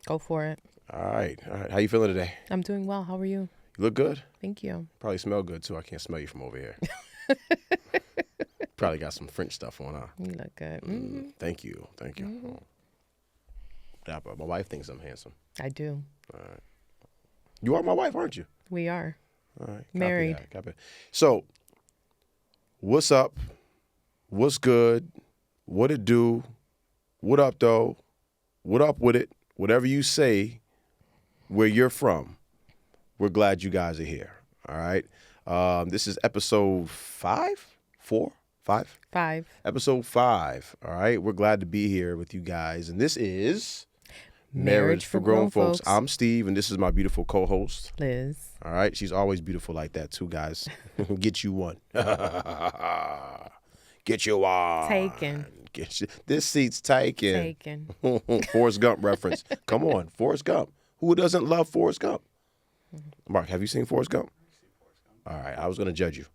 Go for it. All right. How you feeling today? I'm doing well. How are you? You look good. Thank you. Probably smell good, too. I can't smell you from over here. Probably got some French stuff on, huh? You look good. Thank you. Mm-hmm. My wife thinks I'm handsome. I do. All right. You are my wife, aren't you? We are. All right. Married. Copy that. So, what's up? What's good? What it do? What up, though? What up with it? Whatever you say, where you're from, we're glad you guys are here. All right. This is episode 5? 4? 5? 5. Episode 5. All right. We're glad to be here with you guys. And this is Marriage for Grown Folks. I'm Steve, and this is my beautiful co-host, Liz. All right. She's always beautiful like that, too, guys. Get you one. Get you one. Taken. This seat's taken. Taken. Forrest Gump reference. Come on, Forrest Gump. Who doesn't love Forrest Gump? Mark, have you seen Forrest Gump? All right, I was going to judge you.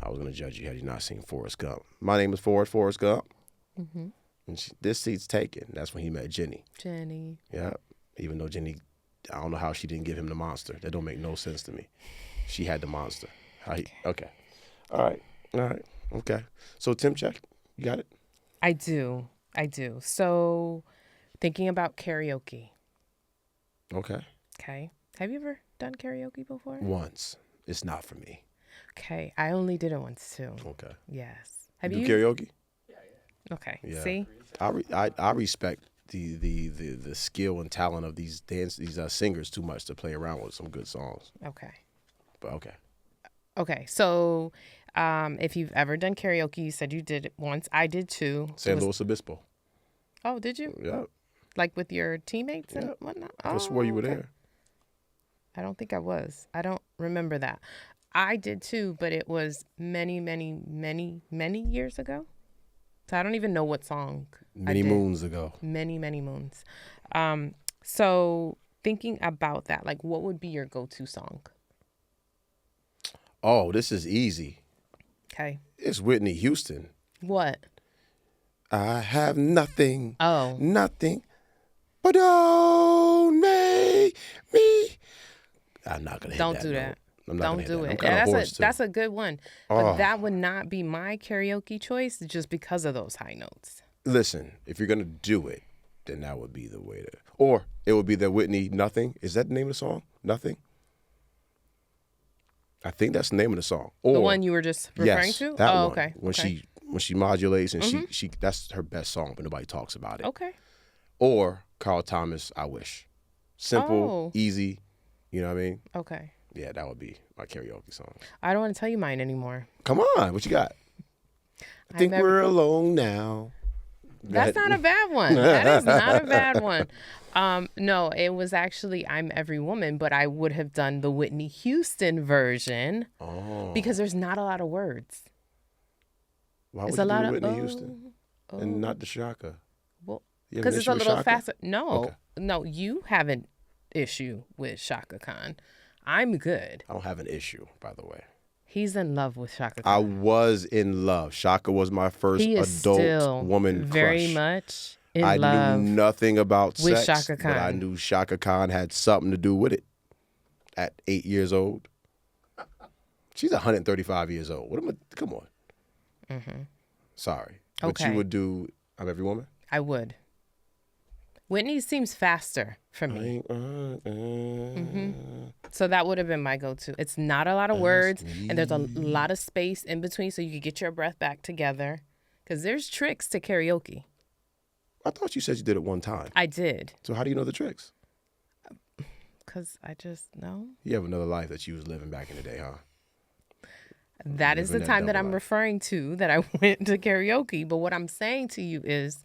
Had you not seen Forrest Gump. My name is Forrest Gump. Mm-hmm. And this seat's taken. That's when he met Jenny. Jenny. Yeah, even though Jenny, I don't know how she didn't give him the monster. That don't make no sense to me. She had the monster. Okay. All right. Okay. So, Tim, check. You got it? I do. So, thinking about karaoke. Okay. Okay. Have you ever done karaoke before? Once. It's not for me. Okay. I only did it once, too. Okay. Yes. Have you karaoke? Okay. Yeah. See? I respect the skill and talent of these singers too much to play around with some good songs. Okay. But okay. Okay. So, if you've ever done karaoke, you said you did it once. I did too. San Luis Obispo. Oh, did you? Yeah. Like with your teammates and whatnot? I swore you were there. I don't think I was. I don't remember that. I did too, but it was many, many, many, many years ago. So I don't even know what song. Many moons ago. Many, many moons. So thinking about that, like what would be your go-to song? Oh, this is easy. Okay. It's Whitney Houston. What? I have nothing. Oh. Nothing. But don't make me. I'm not going to hit that. Don't do that. Don't do it. That's a good one. But that would not be my karaoke choice just because of those high notes. Listen, if you're going to do it, then that would be the way to. Or it would be the Whitney Nothing. Is that the name of the song? Nothing? I think that's the name of the song. Or, the one you were just referring to? That one. Okay. When she modulates and she that's her best song, but nobody talks about it. Okay. Or Carl Thomas, I Wish. Simple, easy. You know what I mean? Okay. Yeah, that would be my karaoke song. I don't want to tell you mine anymore. Come on, what you got? I think we're alone now. That's not a bad one. That is not a bad one. No, it was actually I'm Every Woman, but I would have done the Whitney Houston version because there's not a lot of words. Why would you do Whitney Houston and not the Shaka? Well, because it's a little faster. No, you have an issue with Shaka Khan. I'm good. I don't have an issue, by the way. He's in love with Shaka Khan. I was in love. Shaka was my first adult woman crush. Very much in love. I knew nothing about sex, Shaka Khan. but I knew Shaka Khan had something to do with it. At 8 years old, she's 135 years old. Come on. Mm-hmm. Sorry, but you would do I'm Every Woman. I would. Whitney seems faster for me. So that would have been my go-to. It's not a lot of words, and there's a lot of space in between so you can get your breath back together. Because there's tricks to karaoke. I thought you said you did it one time. I did. So how do you know the tricks? Because I just know. You have another life that you was living back in the day, huh? That is the time that I'm referring to, that I went to karaoke. But what I'm saying to you is,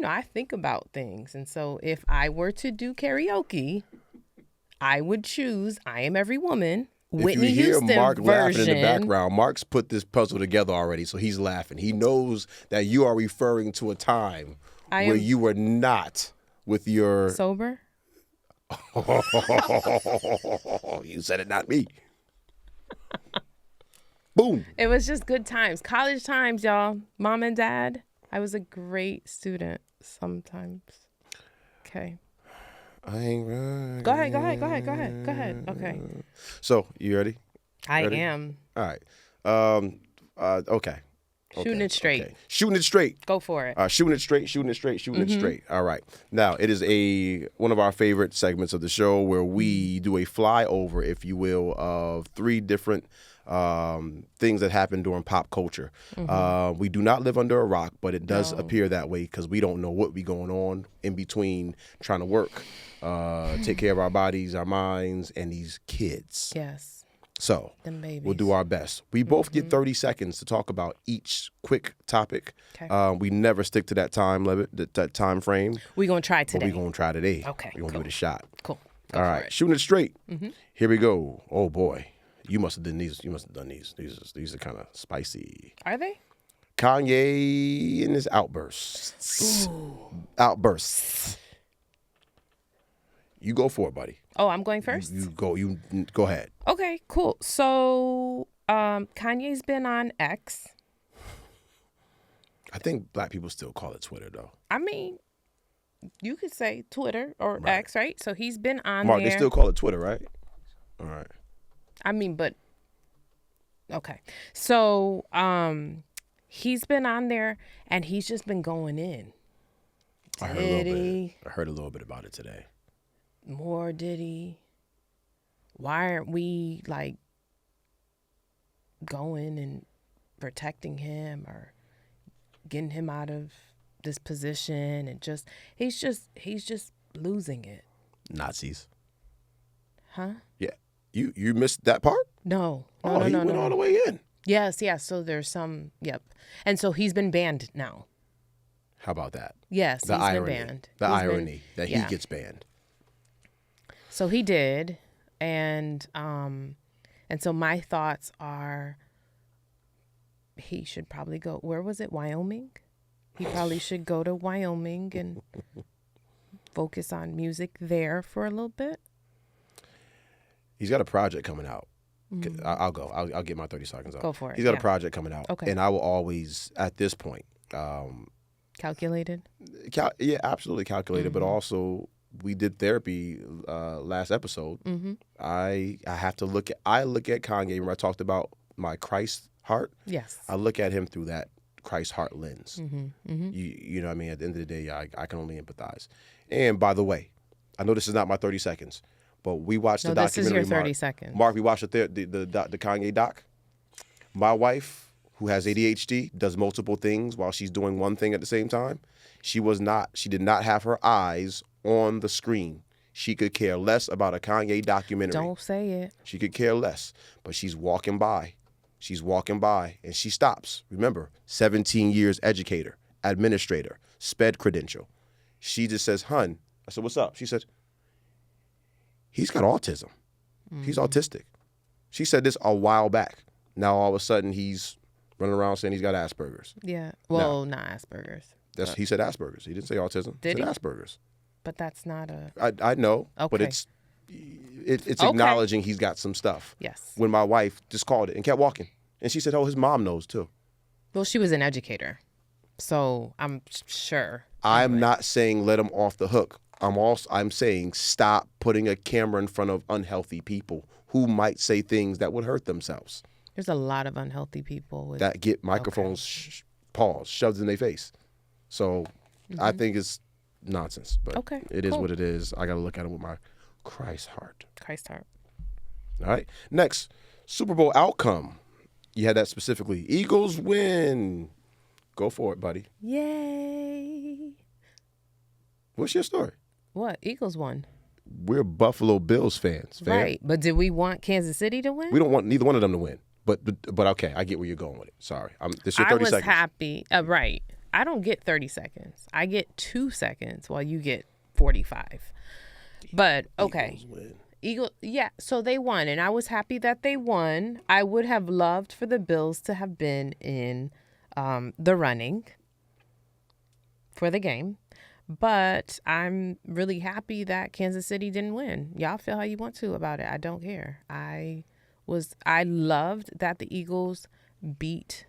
I think about things. And so if I were to do karaoke, I would choose I Am Every Woman, Whitney Houston version. If you hear Mark laughing in the background, Mark's put this puzzle together already, so he's laughing. He knows that you are referring to a time where you were not with your... Sober? You said it, not me. Boom. It was just good times. College times, y'all. Mom and dad. I was a great student sometimes. Okay. I ain't right. Go ahead. Okay. So, you ready? I am. All right. Okay. Shooting it straight. Okay. Shooting it straight. Go for it. Shooting it straight. It straight. All right. Now, it is one of our favorite segments of the show where we do a flyover, if you will, of 3 different things that happen during pop culture. We do not live under a rock, but it does appear that way because we don't know what be going on in between trying to work, take care of our bodies, our minds, and these kids. Yes. So we'll do our best. We both get 30 seconds to talk about each quick topic. Okay. We never stick to that time limit, that time frame. We're going to try today. We're going to try today. Okay. We're going to give it a shot. Cool. All right. Shooting it straight. Here we go. Oh, boy. You must have done these. These are kind of spicy. Are they? Kanye and his outbursts. Outbursts. You go for it, buddy. Oh, I'm going first? You go ahead. Okay, cool. So, Kanye's been on X. I think black people still call it Twitter, though. I mean, you could say Twitter or X, right? So he's been on Mark, there. they still call it Twitter, right? All right. I mean, but okay. So, he's been on there and he's just been going in. I heard a little bit about it today. More Diddy. Why aren't we like going and protecting him or getting him out of this position? And he's just losing it. Nazis. Huh? Yeah. You missed that part? No. He went all the way in. Yes. So there's some. Yep. And so he's been banned now. How about that? Yes, the he's irony. been banned. The irony that he gets banned. So he did, and so my thoughts are he should probably go. Where was it? Wyoming. He probably should go to Wyoming and focus on music there for a little bit. He's got a project coming out. I'll go. I'll get my 30 seconds up. Go for it. He's got a project coming out. Okay. And I will always, at this point, calculated. Yeah, absolutely calculated. But also, we did therapy last episode. I have to look at Kanye when I talked about my Christ heart. Yes. I look at him through that Christ heart lens. You know what I mean? At the end of the day, I can only empathize. And by the way, I know this is not my 30 seconds, but we watched the documentary. This is your 30 seconds. Mark, we watched the Kanye doc. My wife, who has ADHD, does multiple things while she's doing one thing at the same time. She did not have her eyes on the screen. She could care less about a Kanye documentary. Don't say it. She could care less, but she's walking by. She's walking by and she stops. Remember, 17 years educator, administrator, SPED credential. She just says, "Hun," I said, "What's up?" She said, "He's got autism. He's autistic." She said this a while back. Now all of a sudden he's running around saying he's got Asperger's. Yeah. Well, not Asperger's. He said Asperger's. He didn't say autism. Did he he? said Asperger's. But that's not a... I know, okay. but it's acknowledging he's got some stuff. Yes. When my wife just called it and kept walking. And she said, "Oh, his mom knows too." Well, she was an educator, so I'm sure. I'm not saying let him off the hook. I'm saying stop putting a camera in front of unhealthy people who might say things that would hurt themselves. There's a lot of unhealthy people that get microphones shoved in their face. So I think it's nonsense, but it is what it is. I got to look at it with my Christ heart. Christ heart. All right. Next, Super Bowl outcome. You had that specifically. Eagles win. Go for it, buddy. Yay. What's your story? What? Eagles won. We're Buffalo Bills fans. Right. But did we want Kansas City to win? We don't want neither one of them to win. But okay, I get where you're going with it. Sorry. This your 30 seconds. I was happy. Right. I don't get 30 seconds. I get 2 seconds while you get 45. But okay. Eagles win. Yeah, so they won, and I was happy that they won. I would have loved for the Bills to have been in the running for the game, but I'm really happy that Kansas City didn't win. Y'all feel how you want to about it. I don't care. I loved that the Eagles beat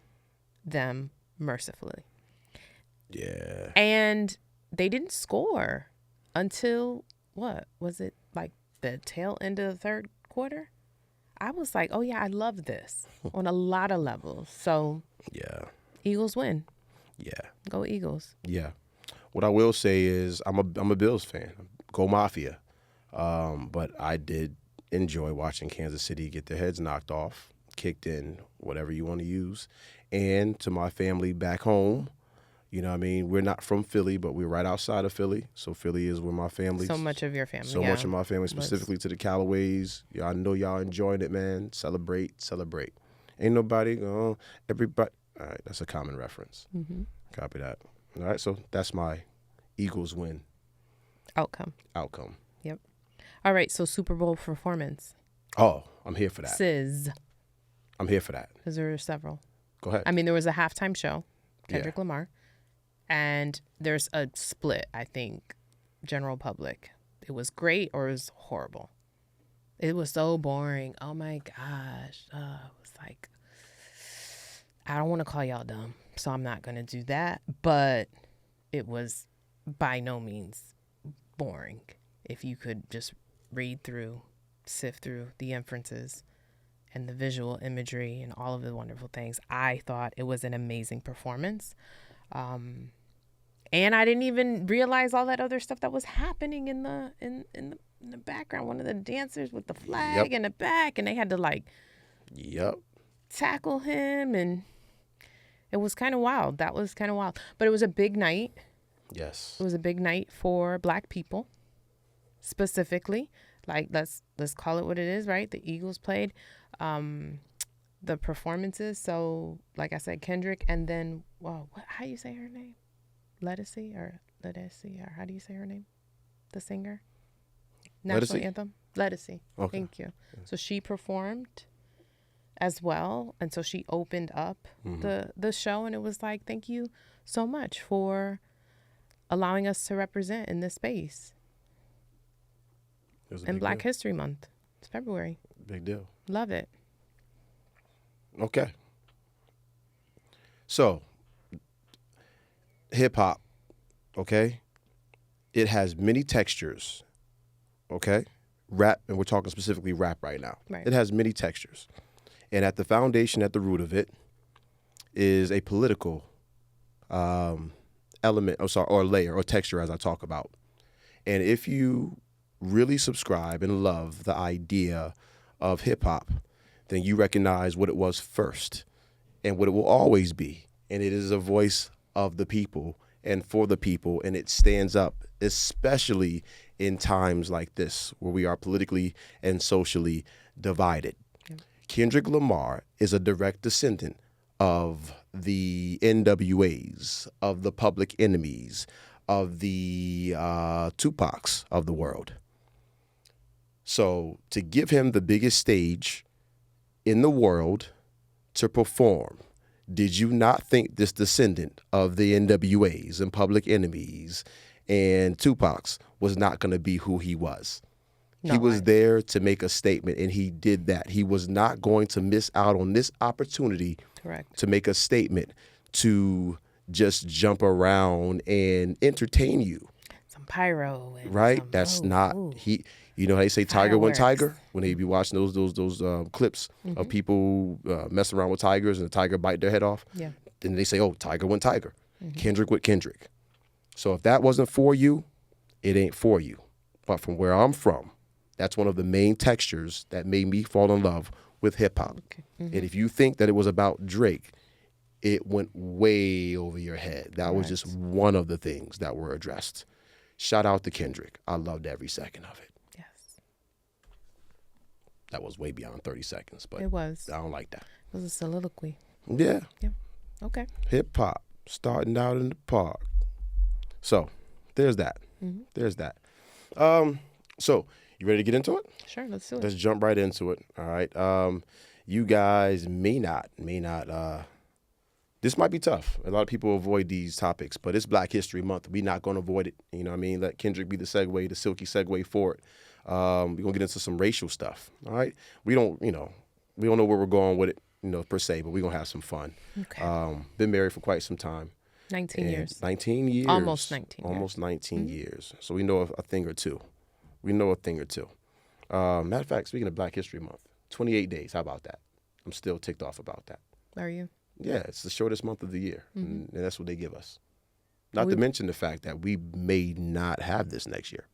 them mercifully. Yeah. And they didn't score until what was it, like the tail end of the third quarter? I was like, oh yeah, I love this on a lot of levels. So Yeah. Eagles win. Yeah. Go Eagles. Yeah. What I will say is I'm a Bills fan. Go Mafia. But I did enjoy watching Kansas City get their heads knocked off, kicked in, whatever you want to use. And to my family back home, you know what I mean? We're not from Philly, but we're right outside of Philly. So Philly is where my family. So much of your family. So much of my family, specifically to the Callaways. Yeah, I know y'all enjoying it, man. Celebrate. Ain't nobody, everybody. All right, that's a common reference. Mm-hmm. Copy that. All right, so that's my Eagles win Outcome. Yep. All right, so Super Bowl performance. Oh, I'm here for that. Sizz. I'm here for that. Because there were several. Go ahead. I mean, there was a halftime show, Kendrick Lamar. And there's a split, I think, general public. It was great or it was horrible. It was so boring. Oh, my gosh. It was like, I don't want to call y'all dumb, so I'm not going to do that. But it was by no means boring. If you could just read through, sift through the inferences and the visual imagery and all of the wonderful things, I thought it was an amazing performance. And I didn't even realize all that other stuff that was happening in the background. One of the dancers with the flag in the back, and they had to tackle him, and it was kind of wild. That was kind of wild. But it was a big night. Yes. It was a big night for Black people, specifically. Like, let's call it what it is, right? The Eagles played the performances. So, like I said, Kendrick, and then, how do you say her name? Ledisi, or how do you say her name? The singer? National Anthem? Ledisi. Okay. Thank you. So she performed as well, and so she opened up the show, and it was like, thank you so much for allowing us to represent in this space. And Black History Month. It's February. Big deal. Love it. Okay. So, hip hop, okay? It has many textures, okay? Rap, and we're talking specifically rap right now. Right. It has many textures. And at the foundation, at the root of it, is a political element, or layer, or texture, as I talk about. And if you really subscribe and love the idea of hip hop, then you recognize what it was first and what it will always be. And it is a voice of the people and for the people, and it stands up, especially in times like this where we are politically and socially divided. Kendrick Lamar is a direct descendant of the NWAs, of the Public Enemies, of the Tupacs of the world. So to give him the biggest stage in the world to perform, did you not think this descendant of the NWAs and Public Enemies and Tupacs was not going to be who he was? No, he was there to make a statement, and he did that. He was not going to miss out on this opportunity to make a statement, to just jump around and entertain you. Some pyro. And right? That's not, he. You know how they say tiger went tiger? When they be watching those clips of people messing around with tigers and the tiger bite their head off. Yeah. Then they say, oh, tiger went tiger. Kendrick with Kendrick. So if that wasn't for you, it ain't for you. But from where I'm from, that's one of the main textures that made me fall in love with hip hop. Okay. And if you think that it was about Drake, it went way over your head. That was just one of the things that were addressed. Shout out to Kendrick. I loved every second of it. Yes. That was way beyond 30 seconds, but it was. I don't like that. It was a soliloquy. Yeah. Yeah. Okay. Hip hop, starting out in the park. So there's that. There's that. So you ready to get into it? Sure, let's do it. Let's jump right into it. All right. You guys may not, this might be tough. A lot of people avoid these topics, but it's Black History Month. We're not going to avoid it. You know what I mean? Let Kendrick be the segue, the silky segue for it. We're going to get into some racial stuff. All right. We don't know where we're going with it, per se, but we're going to have some fun. Okay. Been married for quite some time. 19 years. 19 years. Almost 19 years. Almost 19 years. So we know a thing or two. We know a thing or two. Matter of fact, speaking of Black History Month, 28 days. How about that? I'm still ticked off about that. Are you? Yeah, it's the shortest month of the year, and that's what they give us. Not to mention the fact that we may not have this next year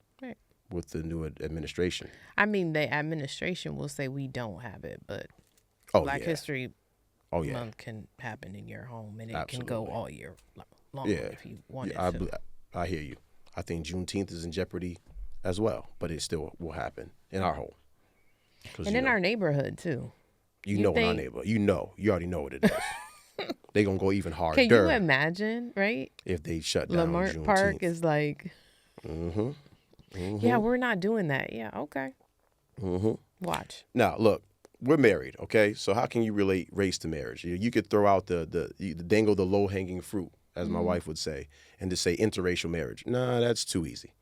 with the new administration. I mean, the administration will say we don't have it, but Black History Month can happen in your home, and it can go all year long if you want it to. I hear you. I think Juneteenth is in jeopardy as well, but it still will happen in our home. And in our neighborhood, too. In our neighborhood. You already know what it is. They're going to go even harder. Can you imagine, right? If they shut down Lamar Juneteenth. Park is like, yeah, we're not doing that. Yeah, okay. Watch. Now, look, we're married, okay? So how can you relate race to marriage? You could throw out the dangle the low-hanging fruit, as my wife would say, and just say interracial marriage. Nah, that's too easy.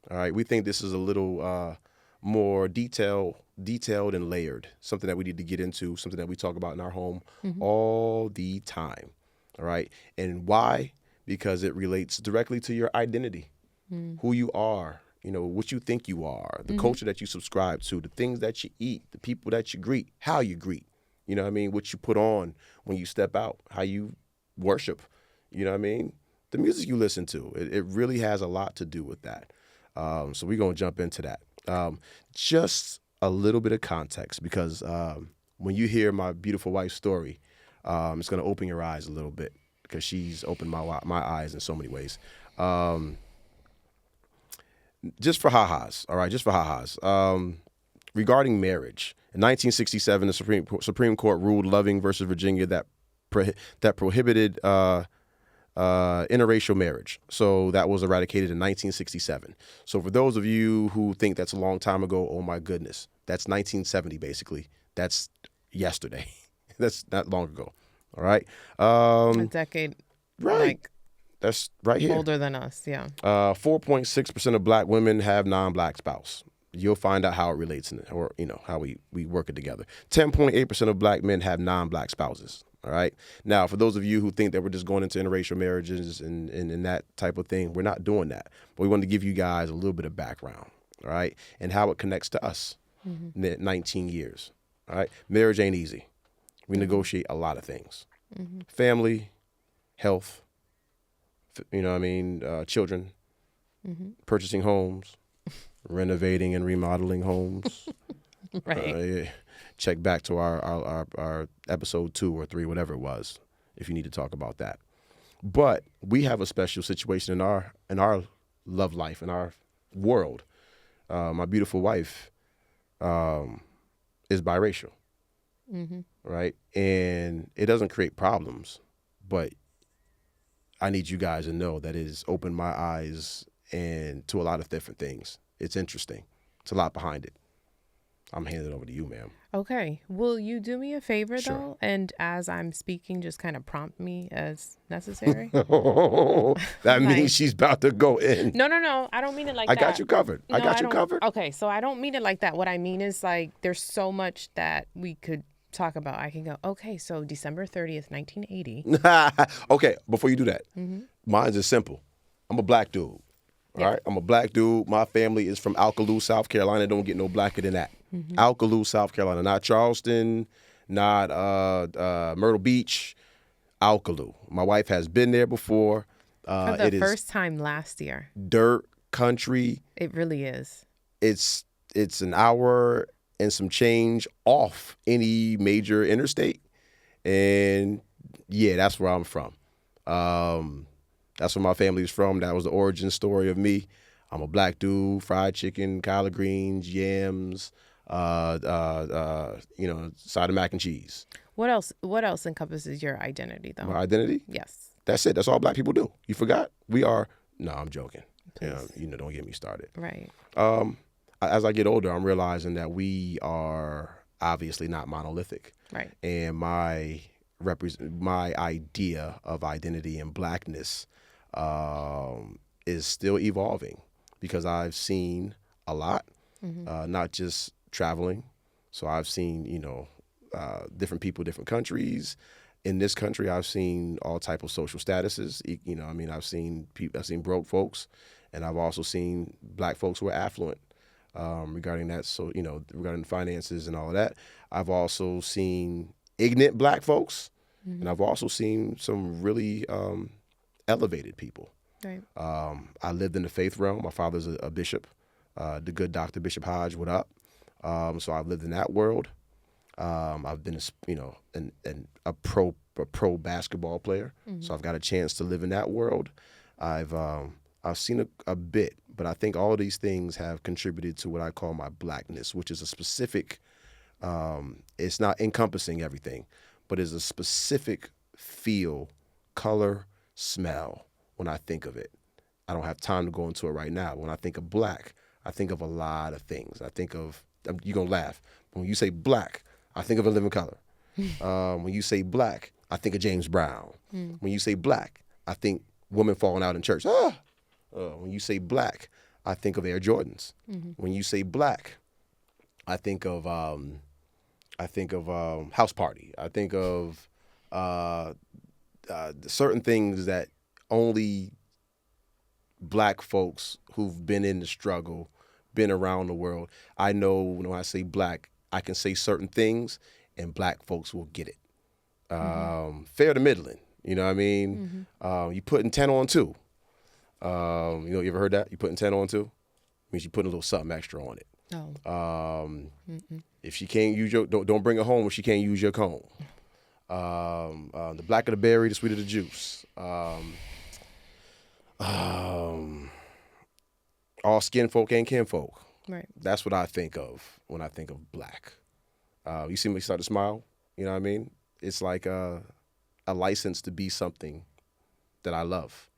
All right? We think this is a little more detailed and layered, something that we need to get into, something that we talk about in our home all the time, all right? And why? Because it relates directly to your identity, who you are, what you think you are, the culture that you subscribe to, the things that you eat, the people that you greet, how you greet, you know what I mean, what you put on when you step out, how you worship, you know what I mean, the music you listen to. It really has a lot to do with that. So we're going to jump into that. Just a little bit of context, because when you hear my beautiful wife's story, it's going to open your eyes a little bit, because she's opened my eyes in so many ways. Just for ha-has, all right, just for ha-has. Regarding marriage, in 1967, the Supreme Court ruled Loving versus Virginia that prohibited interracial marriage. So that was eradicated in 1967. So for those of you who think that's a long time ago, oh my goodness, that's 1970 basically. That's yesterday. That's not long ago. All right. A decade. Right. That's right here. Older than us, yeah. 4.6% of Black women have non-Black spouse. You'll find out how it relates, or how we work it together. 10.8% of Black men have non-Black spouses. All right. Now, for those of you who think that we're just going into interracial marriages and that type of thing, we're not doing that. But we want to give you guys a little bit of background, all right, and how it connects to us in the 19 years. All right. Marriage ain't easy. We negotiate a lot of things. Family, health, children, purchasing homes, renovating and remodeling homes. Right. Check back to our episode 2 or 3, whatever it was, if you need to talk about that. But we have a special situation in our love life, in our world. My beautiful wife is biracial, right? And it doesn't create problems, but I need you guys to know that it has opened my eyes and to a lot of different things. It's interesting. It's a lot behind it. I'm handing it over to you, ma'am. Okay. Will you do me a favor, Sure. though? And as I'm speaking, just kind of prompt me as necessary? That means she's about to go in. No. I don't mean it like that. I got you covered. No, I got you covered. Okay, so I don't mean it like that. What I mean is, like, there's so much that we could talk about. I can go, okay, so December 30th, 1980. Okay, before you do that, mine's is simple. I'm a Black dude. All right, I'm a Black dude. My family is from Calil, South Carolina. Don't get no blacker than that. Calil, South Carolina, not Charleston, not Myrtle Beach. Calil. My wife has been there before. For the first time last year. Dirt country. It really is. It's an hour and some change off any major interstate, and yeah, that's where I'm from. That's where my family's from. That was the origin story of me. I'm a Black dude, fried chicken, collard greens, yams, side of mac and cheese. What else encompasses your identity, though? My identity? Yes. That's it. That's all Black people do. You forgot? We are. No, I'm joking. Don't get me started. Right. As I get older, I'm realizing that we are obviously not monolithic. Right. And my idea of identity and Blackness is still evolving, because I've seen a lot, not just traveling. So I've seen, different people, different countries. In this country, I've seen all type of social statuses. I've seen broke folks, and I've also seen Black folks who are affluent. regarding that. So, regarding finances and all of that. I've also seen ignorant black folks, and I've also seen some really elevated people. Right. I lived in the faith realm. My father's a bishop, the good Dr. Bishop Hodge. What up? So I've lived in that world. I've been, a pro basketball player. So I've got a chance to live in that world. I've seen a bit, but I think all of these things have contributed to what I call my blackness, which is a specific. It's not encompassing everything, but it's a specific feel, color, smell when I think of it. I don't have time to go into it right now. When I think of black, I think of a lot of things. I think of, you're going to laugh. When you say black, I think of a living color. When you say black, I think of James Brown. When you say black, I think women falling out in church. When you say black, I think of Air Jordans. When you say black, I think of House Party. I think of certain things that only black folks who've been in the struggle, been around the world. I know when I say black, I can say certain things and black folks will get it. Fair to middling, you know what I mean? You putting 10 on 2. You ever heard that? You putting 10 on 2? Means you putting a little something extra on it. If she can't use your, don't bring her home if she can't use your comb. The blacker the berry, the sweeter the juice. All skin folk ain't kinfolk. Right. That's what I think of when I think of black. You see me start to smile? You know what I mean? It's like a license to be something that I love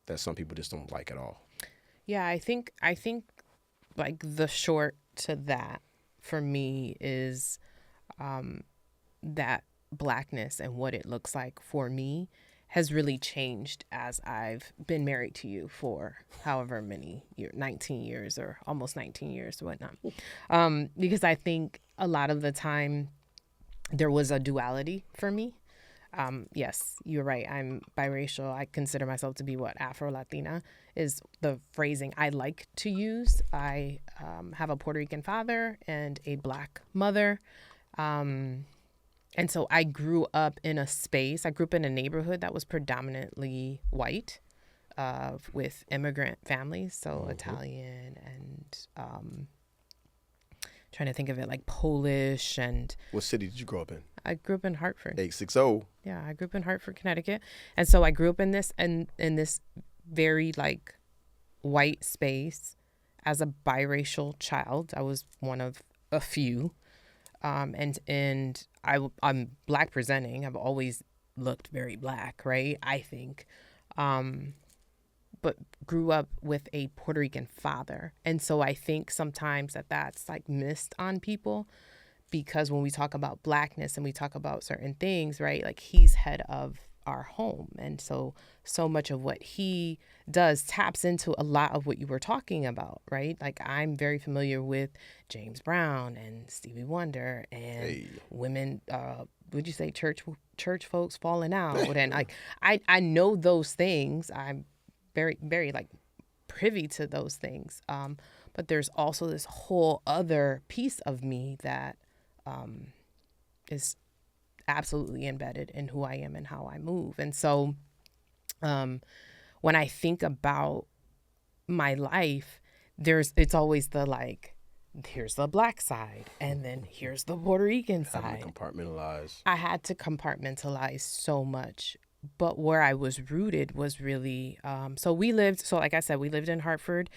that some people just don't like at all. Yeah, I think like the short to that for me is that blackness and what it looks like for me has really changed as I've been married to you for however many years, 19 years or almost 19 years, whatnot. Because I think a lot of the time there was a duality for me. Yes, you're right. I'm biracial. I consider myself to be Afro-Latina is the phrasing I like to use. I have a Puerto Rican father and a black mother. And so I grew up in a space. I grew up in a neighborhood that was predominantly white with immigrant families. So Italian and trying to think of it like Polish and. What city did you grow up in? I grew up in Hartford. 860. Yeah, I grew up in Hartford, Connecticut. And so I grew up in this very like white space as a biracial child. I was one of a few. And I'm black presenting. I've always looked very black, right? I think. But grew up with a Puerto Rican father. And so I think sometimes that's like missed on people because when we talk about blackness and we talk about certain things, right? Like he's head of our home. And so much of what he does taps into a lot of what you were talking about, right? Like I'm very familiar with James Brown and Stevie Wonder and women, would you say church folks falling out? And like, I know those things. I'm very, very like privy to those things. But there's also this whole other piece of me that is absolutely embedded in who I am and how I move. And so when I think about my life, it's always the like, here's the black side and then here's the Puerto Rican side. Having to compartmentalize. I had to compartmentalize so much. But where I was rooted was really, like I said, we lived in Hartford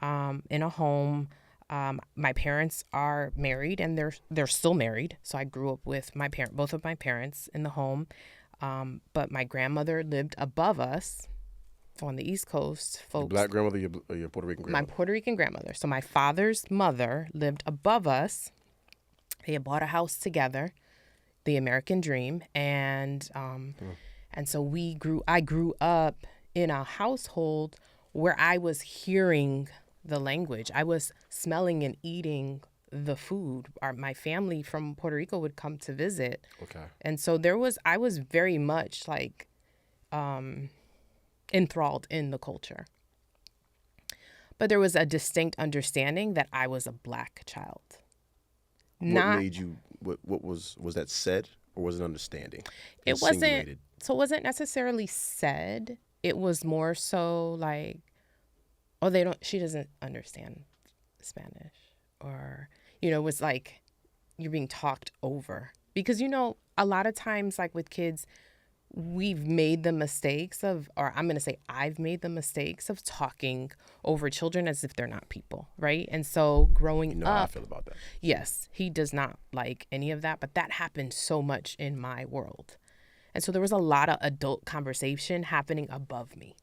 in a home. My parents are married and they're still married. So I grew up with both of my parents in the home. But my grandmother lived above us on the East Coast. Folks, your black grandmother or your Puerto Rican grandmother? My Puerto Rican grandmother. So my father's mother lived above us. They had bought a house together, the American dream. And so I grew up in a household where I was hearing the language. I was smelling and eating the food. My family from Puerto Rico would come to visit. Okay. And so I was very much like enthralled in the culture. But there was a distinct understanding that I was a Black child. What made you? What was that said, or was it understanding? It wasn't. So it wasn't necessarily said. It was more so like, oh, she doesn't understand Spanish, or it was like you're being talked over, because a lot of times, like with kids, we've made the mistakes of, or I'm going to say I've made the mistakes of talking over children as if they're not people, right? And so growing up, how I feel about that. Yes, he does not like any of that, but that happened so much in my world. And so there was a lot of adult conversation happening above me.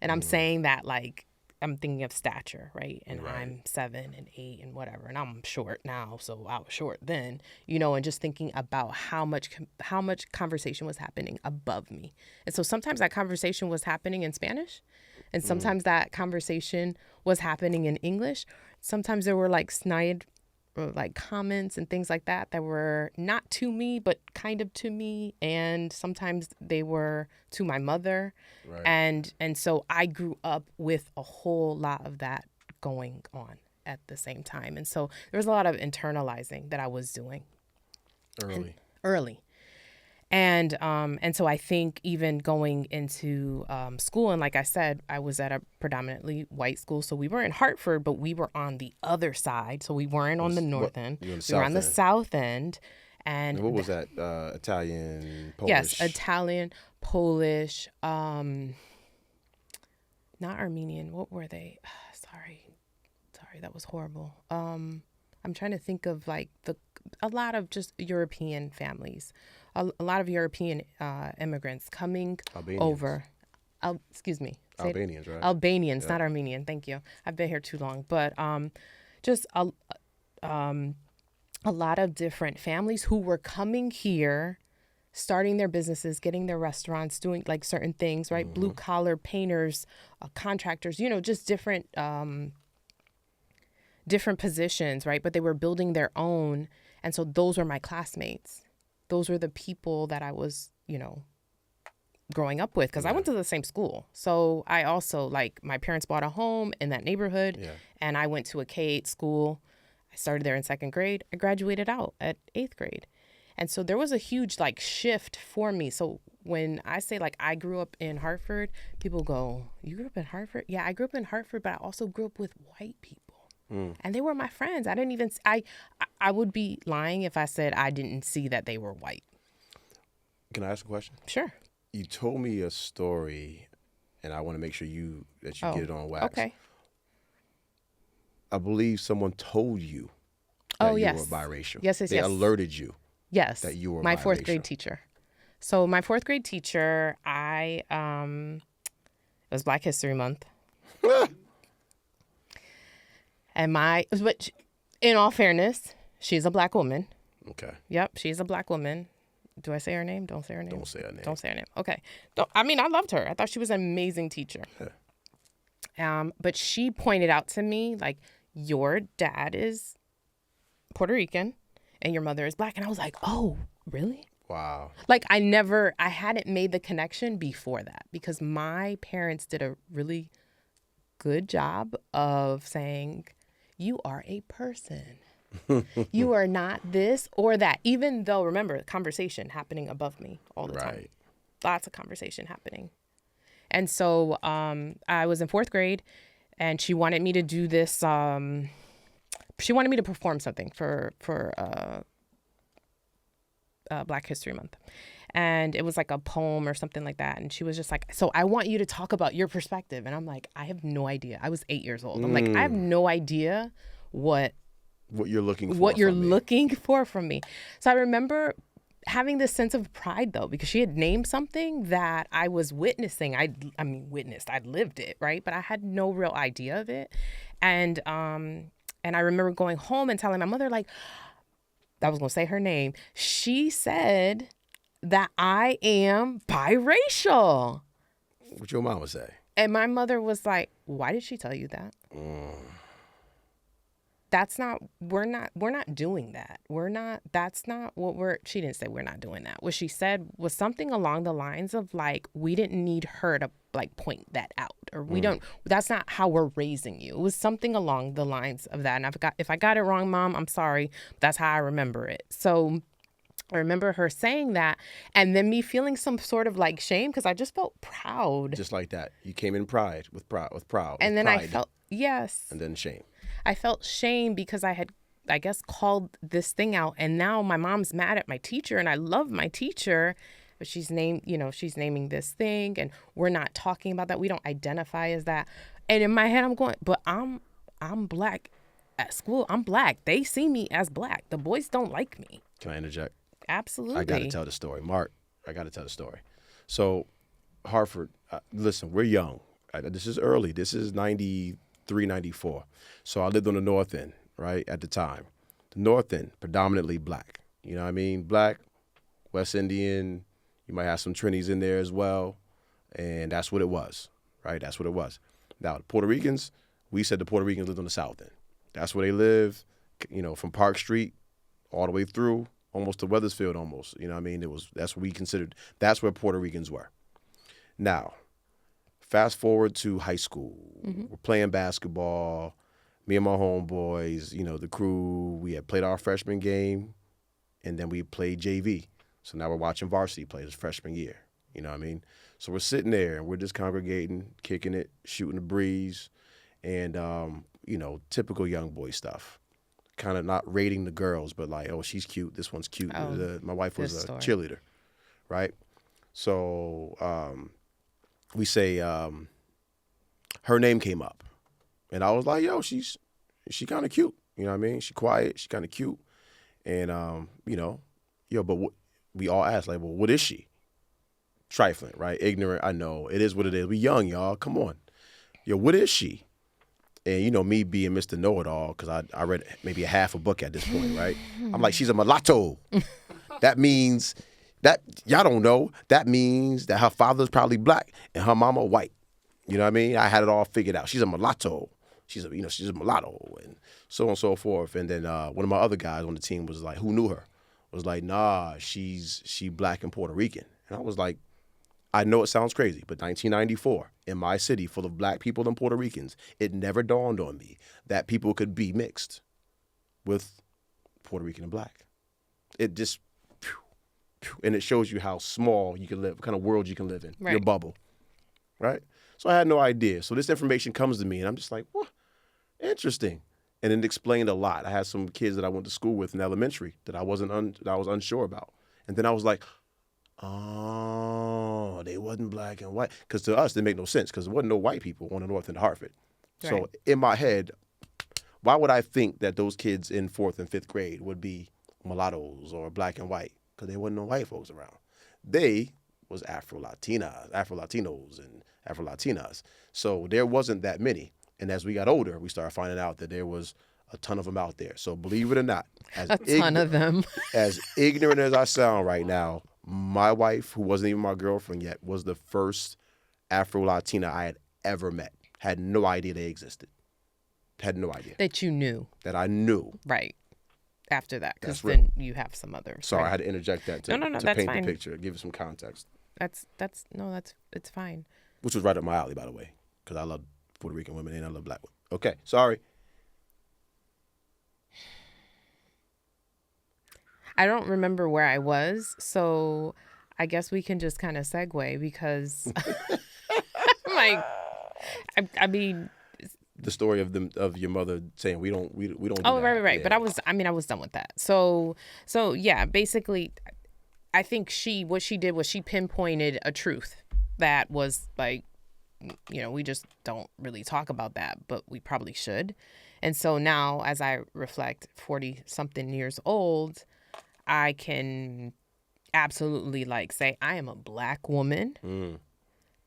And I'm saying that like, I'm thinking of stature, right? And Right. I'm 7 and 8 and whatever, and I'm short now, so I was short then, and just thinking about how much conversation was happening above me. And so sometimes that conversation was happening in Spanish, and sometimes that conversation was happening in English. Sometimes there were like snide like comments and things like that were not to me, but kind of to me. And sometimes they were to my mother. Right. And so I grew up with a whole lot of that going on at the same time. And so there was a lot of internalizing that I was doing early. And so I think even going into school, and like I said, I was at a predominantly white school. So we were in Hartford, but we were on the other side. So we weren't on the north end. We were on the south end. And what was that? Italian, Polish? Yes, Italian, Polish, not Armenian. What were they? Sorry, that was horrible. I'm trying to think of like a lot of just European families. A lot of European immigrants coming over. Excuse me. Albanians, right? Albanians, not Armenian. Thank you. I've been here too long. But just a lot of different families who were coming here, starting their businesses, getting their restaurants, doing like certain things, right? Mm-hmm. Blue collar painters, contractors, just different positions, right? But they were building their own. And so those were my classmates. Those were the people that I was, growing up with, because I went to the same school. So I also, like, my parents bought a home in that neighborhood, and I went to a K-8 school. I started there in 2nd grade. I graduated out at 8th grade. And so there was a huge, like, shift for me. So when I say, like, I grew up in Hartford, people go, you grew up in Hartford? Yeah, I grew up in Hartford, but I also grew up with white people. And they were my friends. I would be lying if I said I didn't see that they were white. Can I ask a question? Sure. You told me a story, and I want to make sure that you get it on wax. Okay. I believe someone told you that you were biracial. Yes. They alerted you. Yes. That you were my biracial. 4th grade teacher. So my 4th grade teacher, it was Black History Month. But in all fairness, she's a Black woman. Okay. Yep, she's a Black woman. Do I say her name? Don't say her name. Don't say her name. Don't say her name. Okay. I loved her. I thought she was an amazing teacher. But she pointed out to me, like, your dad is Puerto Rican and your mother is Black. And I was like, oh, really? Wow. Like, I hadn't made the connection before that, because my parents did a really good job of saying, you are a person. You are not this or that. Even though, remember, conversation happening above me all the time. Lots of conversation happening. And so I was in 4th grade, and she wanted me to do this. She wanted me to perform something for Black History Month. And it was like a poem or something like that. And she was just like, so I want you to talk about your perspective. And I'm like, I have no idea. I was 8 years old. I'm like, I have no idea what you're looking for from me. So I remember having this sense of pride, though, because she had named something that I was witnessing. I lived it, right? But I had no real idea of it. And I remember going home and telling my mother, like, I was going to say her name. She said that I am biracial. What your mama say? And my mother was like, why did she tell you that? We're not doing that. She didn't say we're not doing that. What she said was something along the lines of, like, we didn't need her to, like, point that out. or we don't, that's not how we're raising you. It was something along the lines of that. And if I got it wrong, Mom, I'm sorry. That's how I remember it. So I remember her saying that, and then me feeling some sort of like shame because I just felt proud. Just like that. You came in pride, with pride. And then pride, I felt, yes. And then shame. I felt shame because I had, I guess, called this thing out, and now my mom's mad at my teacher, and I love my teacher, but she's naming this thing, and we're not talking about that. We don't identify as that. And in my head, I'm going, but I'm black at school. I'm black. They see me as black. The boys don't like me. Can I interject? Absolutely. I got to tell the story. Mark, I got to tell the story. So, Hartford, listen, we're young. This is early. This is 93, 94. So I lived on the North End, right, at the time. The North End, predominantly black. You know what I mean? Black, West Indian, you might have some Trinis in there as well. And that's what it was, right? That's what it was. Now, the Puerto Ricans, we said the Puerto Ricans lived on the South End. That's where they live, from Park Street all the way through, almost to Weathersfield almost. You know what I mean? That's what we considered, that's where Puerto Ricans were. Now, fast forward to high school. We're playing basketball. Me and my homeboys, the crew, we had played our freshman game, and then we played JV. So now we're watching varsity play this freshman year. You know what I mean? So we're sitting there, and we're just congregating, kicking it, shooting the breeze, and, typical young boy stuff. Kind of not rating the girls, but like, oh, she's cute. This one's cute. My wife was a cheerleader, right? So we say her name came up, and I was like, yo, she kind of cute. You know what I mean? She quiet. She kind of cute, and but we all asked like, well, what is she? Trifling, right? Ignorant. I know it is what it is. We young, y'all. Come on, yo, what is she? And, me being Mr. Know-It-All, because I read maybe a half a book at this point, right? I'm like, she's a mulatto. That means that, y'all don't know, that means that her father's probably black and her mama white. You know what I mean? I had it all figured out. She's a mulatto. She's a mulatto, and so on and so forth. And then one of my other guys on the team was like, who knew her? Was like, nah, she black and Puerto Rican. And I was like, I know it sounds crazy, but 1994, in my city full of black people and Puerto Ricans, it never dawned on me that people could be mixed with Puerto Rican and black. It just, and it shows you how small you can live, what kind of world you can live in, your bubble, right? So I had no idea. So this information comes to me, and I'm just like, what? Interesting. And it explained a lot. I had some kids that I went to school with in elementary that I was unsure about. And then I was like, oh, they wasn't black and white. Because to us, it made no sense because there wasn't no white people on the North End of Hartford. Right. So in my head, why would I think that those kids in 4th and 5th grade would be mulattoes or black and white? Because there wasn't no white folks around. They was Afro-Latinos, and Afro-Latinas. So there wasn't that many. And as we got older, we started finding out that there was a ton of them out there. So believe it or not, a ton of them. As ignorant as I sound right now, my wife, who wasn't even my girlfriend yet, was the first Afro-Latina I had ever met. Had no idea they existed. Had no idea. That you knew. That I knew. Right. After that, because then you have some others. Sorry, right? I had to interject that to paint the picture, give it some context. It's fine. Which was right up my alley, by the way, because I love Puerto Rican women and I love black women. Okay, sorry. I don't remember where I was, so I guess we can just kind of segue because, I mean, the story of your mother saying we don't. Oh, right. Yeah. But I was done with that. So yeah, basically, I think what she did was she pinpointed a truth that was like, we just don't really talk about that, but we probably should. And so now, as I reflect, 40-something years old, I can absolutely say I am a black woman,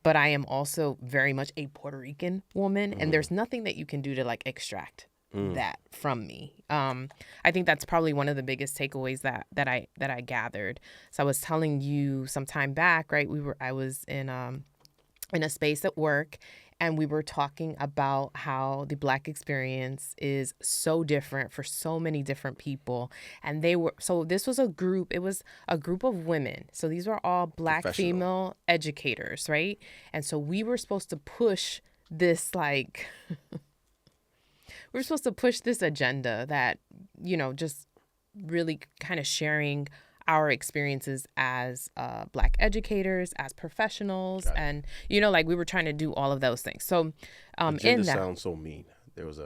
but I am also very much a Puerto Rican woman, and there's nothing that you can do to extract that from me. I think that's probably one of the biggest takeaways that I gathered. So I was telling you some time back, right? I was in a space at work, and we were talking about how the black experience is so different for so many different people. And this was it was a group of women. So these were all black female educators, right? And so we were supposed to push this like we're supposed to push this agenda that, just really kind of sharing our experiences as Black educators, as professionals, and like we were trying to do all of those things. So agenda sounds so mean. There was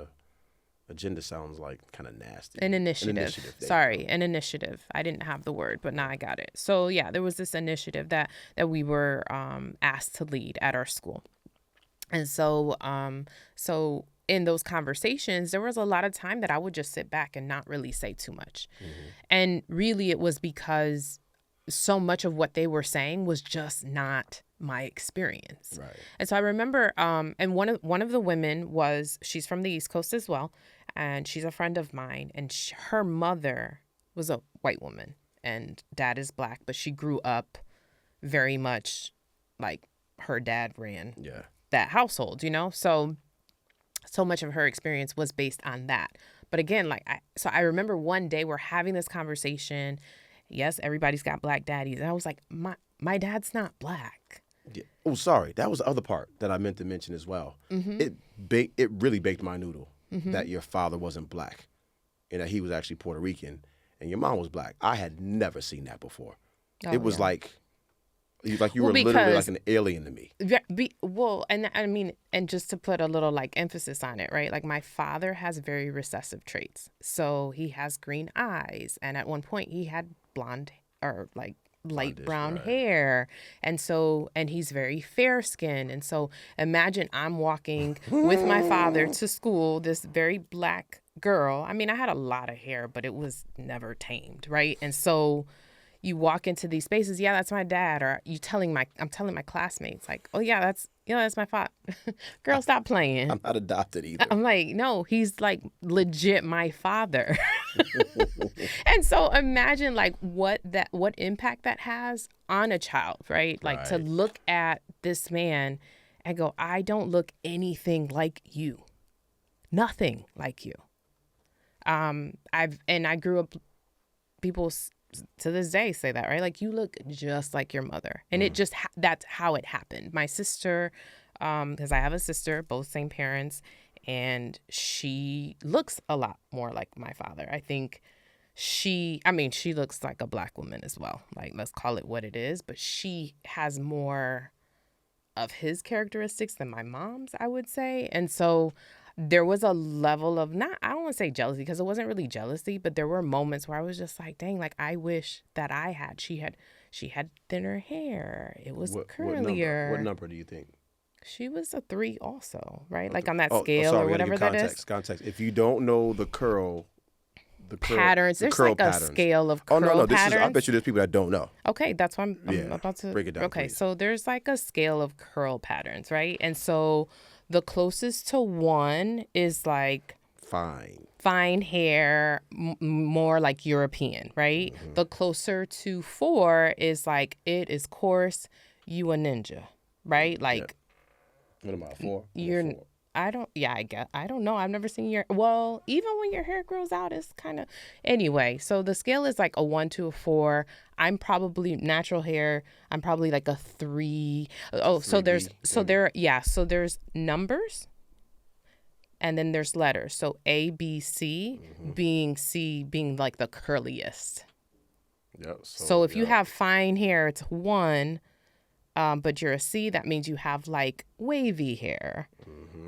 agenda sounds like kind of nasty. An initiative. Sorry, an initiative. I didn't have the word, but now I got it. So yeah, there was this initiative that we were asked to lead at our school. And so in those conversations, there was a lot of time that I would just sit back and not really say too much. And really it was because so much of what they were saying was just not my experience. Right. And so I remember, and one of the women she's from the East Coast as well, and she's a friend of mine, and her mother was a white woman and dad is Black, but she grew up very much like her dad ran that household, so much of her experience was based on that. But again, I remember one day we're having this conversation. Yes, everybody's got Black daddies. And I was like, my dad's not Black. Yeah. Oh, sorry. That was the other part that I meant to mention as well. It really baked my noodle that your father wasn't Black and that he was actually Puerto Rican and your mom was Black. I had never seen that before. It was like you were literally like an alien to me. And I mean, and just to put a little like emphasis on it, right? Like my father has very recessive traits. So he has green eyes. And at one point he had blonde or like light brown hair. And he's very fair skinned. And so imagine I'm walking with my father to school, this very Black girl. I mean, I had a lot of hair, but it was never tamed, right? And so you walk into these spaces, yeah, that's my dad, or I'm telling my classmates, like, oh yeah, that's my father. Girl, stop playing. I'm not adopted either. I'm like, no, he's like legit my father. And so imagine like what impact that has on a child, right? Like to look at this man and go, I don't look anything like you, nothing like you. I grew up, people to this day say that, right? Like you look just like your mother. And it just, that's how it happened. My sister, because I have a sister, both same parents, and she looks a lot more like my father. I think she looks like a Black woman as well. Like, let's call it what it is. But she has more of his characteristics than my mom's, I would say. And so there was a level of I don't want to say jealousy because it wasn't really jealousy, but there were moments where I was just like, dang, like I wish that she had thinner hair. It was curlier. What number do you think? She was a 3 also, right? Like on that scale or whatever that is. Context. If you don't know the curl patterns, there's like a scale of curl patterns. I bet you there's people that don't know. Okay, that's why I'm about to break it down. Okay, please. So there's like a scale of curl patterns, right? And so the closest to 1 is like fine hair, more like European, right? The closer to 4 is like, it is coarse, you a ninja, right? Like, what am I, 4? You're 4. I don't know. I've never seen even when your hair grows out, it's kind of, anyway. So the scale is like a 1 to a 4. I'm probably natural hair. I'm probably like a 3. Oh, so there's numbers and then there's letters. So A, B, C, being C being like the curliest. Yep. So if you have fine hair, it's 1. But you're a C, that means you have like wavy hair.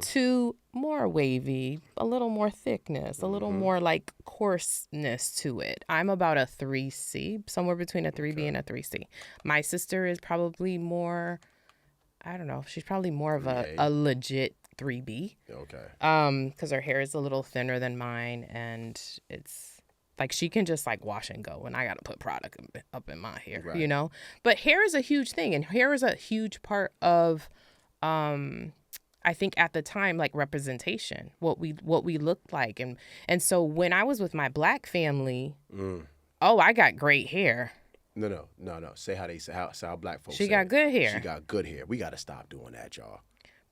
2, more wavy, a little more thickness, a little more like coarseness to it. I'm about a 3C, somewhere between a 3B and a 3C. My sister is probably more, I don't know, she's probably more of a legit 3B. Okay. Because her hair is a little thinner than mine, and it's like she can just like wash and go, and I got to put product up in my hair, But hair is a huge thing, and hair is a huge part of, I think at the time, like representation, what we looked like, and so when I was with my Black family, I got great hair. No. Say how they say how Black folks. She got good hair. She got good hair. We got to stop doing that, y'all.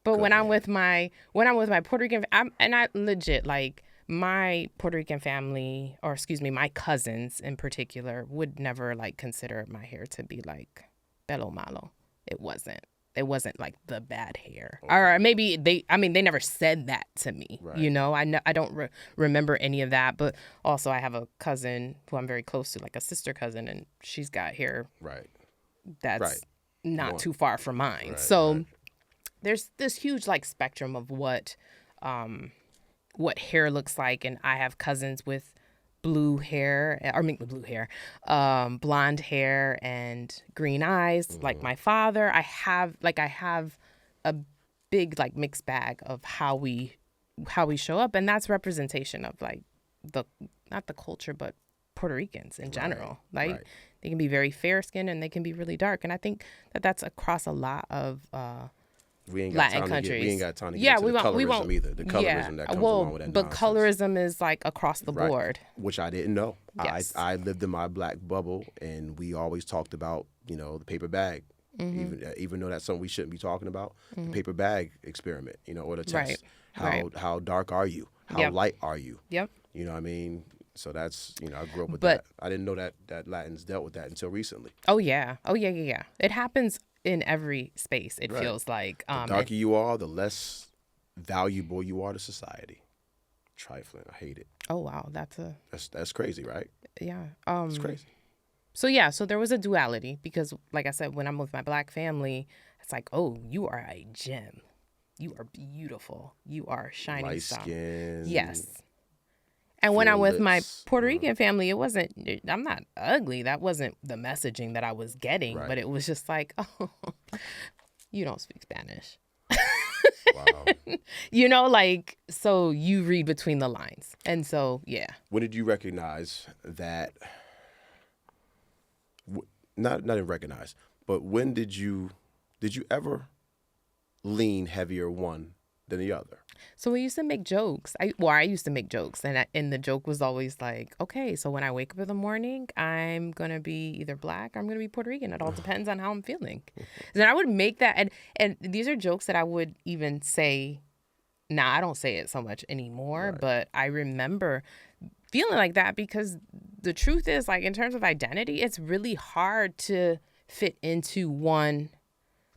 But when I'm with my Puerto Rican, I legit like. My Puerto Rican family, or excuse me, my cousins in particular, would never like consider my hair to be like pelo malo. It wasn't. it wasn't like the bad hair. Okay. Or maybe they never said that to me. Right. You know, I don't remember any of that. But also I have a cousin who I'm very close to, like a sister cousin, and she's got hair that's not too far from mine. So there's this huge like spectrum of what hair looks like. And I have cousins with blonde hair and green eyes, like my father. I have a big like mixed bag of how we show up, and that's representation of like not the culture, but Puerto Ricans in general. Like they can be very fair skinned and they can be really dark, and I think that's across a lot of we ain't got Latin countries. We ain't got time to get into the colorism either. The colorism that comes along with that but nonsense. Colorism is like across the board. Which I didn't know. Yes. I lived in my black bubble, and we always talked about, the paper bag. Even though that's something we shouldn't be talking about, the paper bag experiment, or the test. How dark are you? How light are you? Yep. You know what I mean? So that's, I grew up with that. I didn't know that Latins dealt with that until recently. Oh, yeah. It happens in every space, it feels like. The darker you are, the less valuable you are to society. Trifling. I hate it. Oh, wow. That's crazy, right? Yeah. It's crazy. So there was a duality because, like I said, when I'm with my black family, it's like, oh, you are a gem. You are beautiful. You are a shining light star. Skin. Yes. And when I'm with my Puerto Rican family, I'm not ugly. That wasn't the messaging that I was getting, but it was just like, oh, you don't speak Spanish. Wow. Like, so you read between the lines. And so, yeah. When did you recognize that, not even recognize, but when did you ever lean heavier one than the other? So we used to make jokes. I used to make jokes, and the joke was always like, okay, so when I wake up in the morning, I'm gonna be either black or I'm gonna be Puerto Rican. It all depends on how I'm feeling. Then I would make that, and these are jokes that I would even say. Now I don't say it so much anymore, but I remember feeling like that because the truth is, like, in terms of identity, it's really hard to fit into one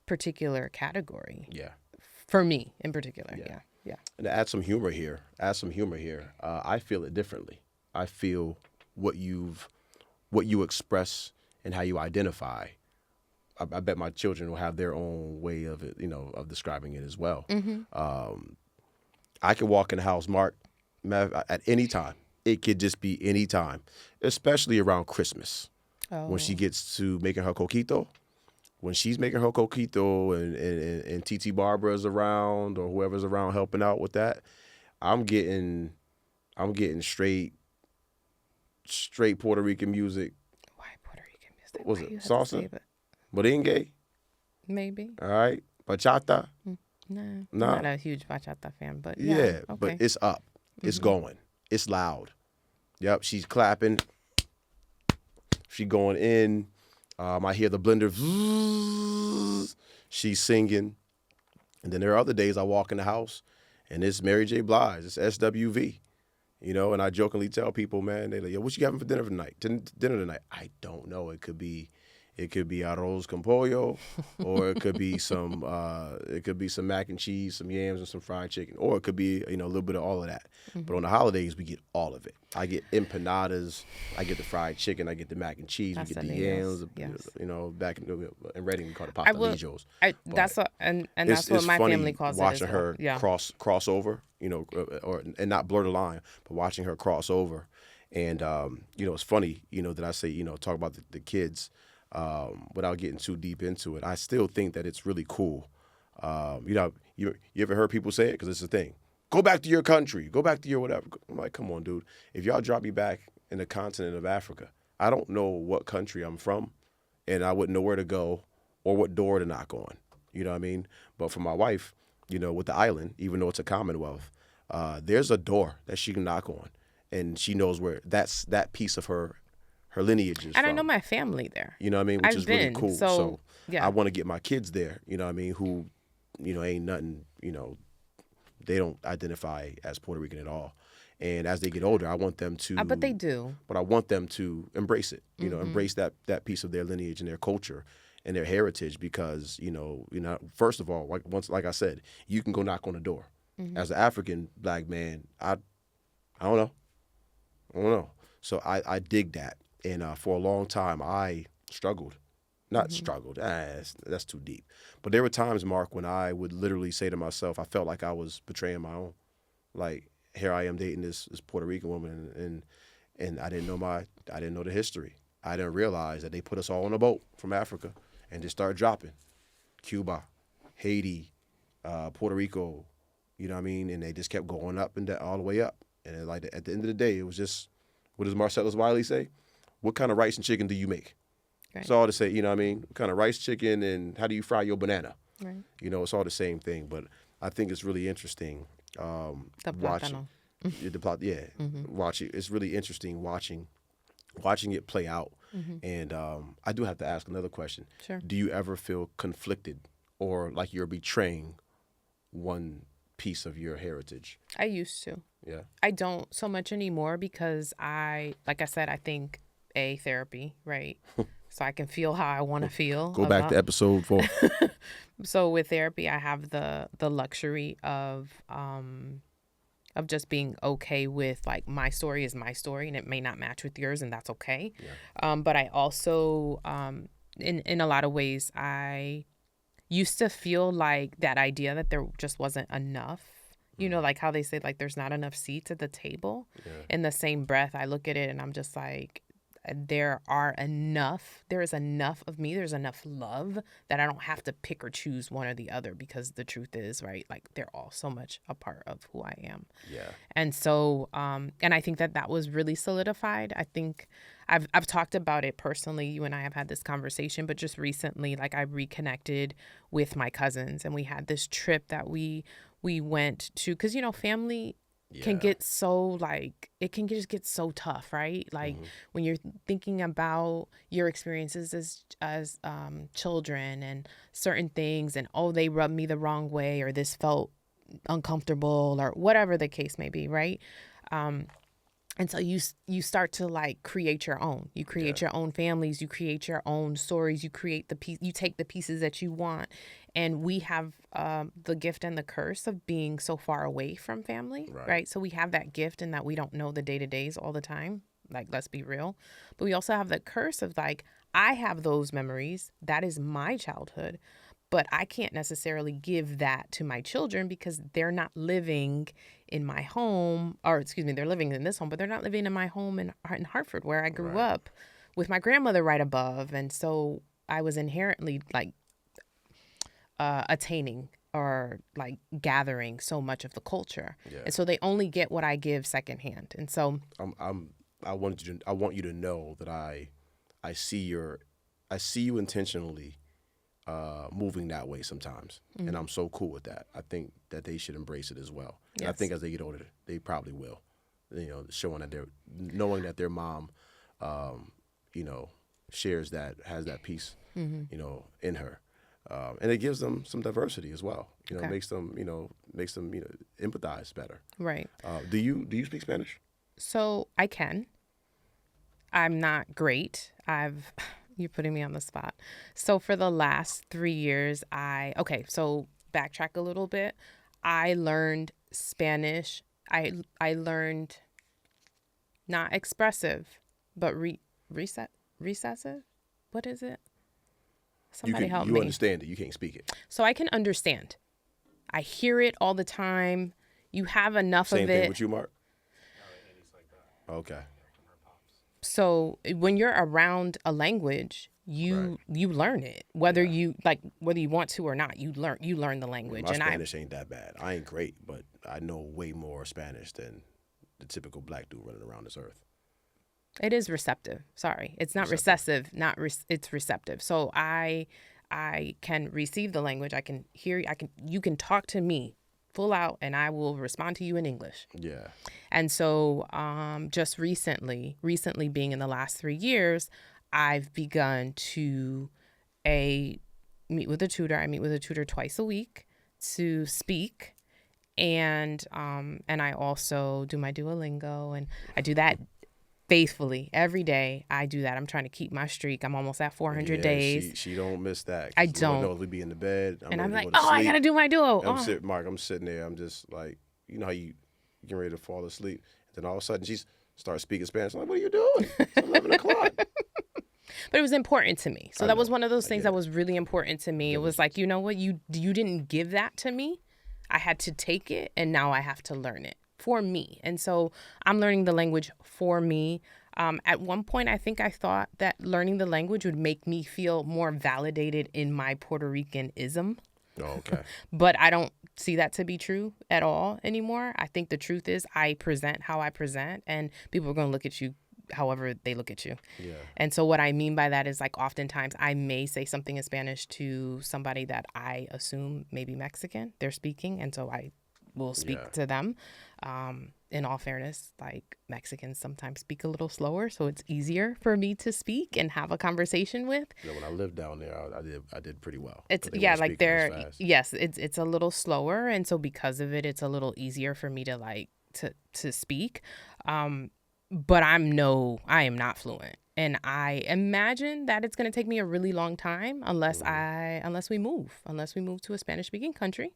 particular category. Yeah. For me in particular. Yeah. And to add some humor here, I feel it differently. I feel what you express and how you identify. I bet my children will have their own way of it, of describing it as well. I could walk in the house, Mark, at any time. It could just be any time, especially around Christmas. Oh. When she gets to making her coquito. When she's making her coquito and Titi Barbara's around or whoever's around helping out with that, I'm getting straight Puerto Rican music. Why Puerto Rican music? What was it? Salsa? Merengue? Maybe. All right. Bachata? No. I'm not a huge bachata fan, but yeah. Okay. But it's up. It's going. It's loud. Yep, she's clapping. She going in. I hear the blender. She's singing. And then there are other days I walk in the house and it's Mary J. Blige. It's SWV. And I jokingly tell people, man, they like, yo, what you having for dinner tonight? I don't know. It could be arroz con pollo, or it could be some mac and cheese, some yams, and some fried chicken, or it could be a little bit of all of that. But on the holidays, we get all of it. I get empanadas, I get the fried chicken, I get the mac and cheese, we get the yams. Yes. Back in Reading we call it pastelillos. That's what my family calls it. Watching her cross over, and not blur the line, but watching her cross over, and it's funny, that I say, talk about the kids. Without getting too deep into it, I still think that it's really cool. You ever heard people say it? Because it's a thing. Go back to your country. Go back to your whatever. I'm like, come on, dude. If y'all drop me back in the continent of Africa, I don't know what country I'm from, and I wouldn't know where to go or what door to knock on. You know what I mean? But for my wife, with the island, even though it's a commonwealth, there's a door that she can knock on, and she knows where that piece of her lineage is and from. I know my family there. You know what I mean? Which is really cool. So yeah. I want to get my kids there, who, ain't nothing, they don't identify as Puerto Rican at all. And as they get older, I want them to... but they do. But I want them to embrace it, embrace that piece of their lineage and their culture. and their heritage because, first of all, like I said, you can go knock on the door. Mm-hmm. As an African black man, I don't know. So I dig that. And for a long time, I struggled. Not struggled. That's too deep. But there were times, Mark, when I would literally say to myself, I felt like I was betraying my own. Like, here I am dating this Puerto Rican woman, and I didn't know the history. I didn't realize that they put us all on a boat from Africa and just started dropping. Cuba, Haiti, Puerto Rico, you know what I mean? And they just kept going up and all the way up. And like at the end of the day, it was just, what does Marcellus Wiley say? What kind of rice and chicken do you make? Right. It's all to say, you know what I mean? What kind of rice, chicken, and how do you fry your banana? Right. It's all the same thing. But I think it's really interesting watching. The plot, yeah. Mm-hmm. Watching. It's really interesting watching it play out. Mm-hmm. And I do have to ask another question. Sure. Do you ever feel conflicted or like you're betraying one piece of your heritage? I used to. Yeah. I don't so much anymore because like I said, I think therapy, right? So I can feel how I want to feel. Go back to episode 4. So with therapy, I have the luxury of just being okay with, like, my story is my story and it may not match with yours, and that's okay. Yeah. But I also, in a lot of ways, I used to feel like that idea that there just wasn't enough. Like how they say, like, there's not enough seats at the table. Yeah. In the same breath, I look at it and I'm just like, there is enough of me, there's enough love that I don't have to pick or choose one or the other, because the truth is, right, like, they're all so much a part of who I am. Yeah. And so, and I think that was really solidified. I think I've talked about it personally. You and I have had this conversation, but just recently, like, I reconnected with my cousins, and we had this trip that we went to, because, family can get so, like, it can just get so tough, right? Like, when you're thinking about your experiences as children and certain things, and, they rubbed me the wrong way, or this felt uncomfortable, or whatever the case may be, right? And so you start to, like, create your own. You create your own families. You create your own stories. You create you take the pieces that you want. And we have the gift and the curse of being so far away from family, right? So we have that gift in that we don't know the day-to-days all the time. Like, let's be real. But we also have the curse of, like, I have those memories. That is my childhood. But I can't necessarily give that to my children because they're not living in my home, or excuse me, they're living in this home, but they're not living in my home in Hartford, where I grew up with my grandmother right above. And so I was inherently, like, attaining or, like, gathering so much of the culture. Yeah. And so they only get what I give secondhand. And so I want you to know that I see you intentionally moving that way sometimes. Mm-hmm. And I'm so cool with that. I think that they should embrace it as well. Yes. And I think as they get older, they probably will. Knowing that their mom, has that piece, in her. And it gives them some diversity as well. Okay. Makes them empathize better. Right. Do you speak Spanish? So I can. I'm not great. You're putting me on the spot. So for the last 3 years, so backtrack a little bit. I learned Spanish. I learned not expressive, but recessive. What is it? Somebody help me. You understand it. You can't speak it. So I can understand. I hear it all the time. You have enough of it. Same thing with you, Mark? Okay. So when you're around a language, you learn it, whether you want to or not. You learn the language. My Spanish ain't that bad. I ain't great, but I know way more Spanish than the typical black dude running around this earth. It is receptive. Sorry, it's not recessive. It's receptive. So I can receive the language. I can hear. You can talk to me full out, and I will respond to you in English. Yeah. And so, just recently being in the last 3 years, I've begun to meet with a tutor. I meet with a tutor twice a week to speak, and I also do my Duolingo, and I do that faithfully every day. I do that. I'm trying to keep my streak. I'm almost at 400 days. She don't miss that. I don't. Lord knows we be in the bed. I'm like, I gotta do my duo. I'm sitting there. I'm just like, you know how you get ready to fall asleep, and then all of a sudden she starts speaking Spanish. I'm like, what are you doing? It's 11 o'clock. But it was important to me. So that was one of those things that was really important to me. It was like, you know what? You didn't give that to me. I had to take it, and now I have to learn it for me. And so I'm learning the language for me. At one point, I think I thought that learning the language would make me feel more validated in my Puerto Rican-ism. Oh, okay. But I don't see that to be true at all anymore. I think the truth is I present how I present, and people are going to look at you however they look at you. Yeah. And so what I mean by that is, like, oftentimes I may say something in Spanish to somebody that I assume may be Mexican. They're speaking, and so I will speak to them. In all fairness, like, Mexicans sometimes speak a little slower, so it's easier for me to speak and have a conversation with. You know, when I lived down there, I did pretty well. It's like they're it's a little slower, and so because of it, it's a little easier for me to like to speak. But I am not fluent, and I imagine that it's going to take me a really long time unless we move to a Spanish speaking country,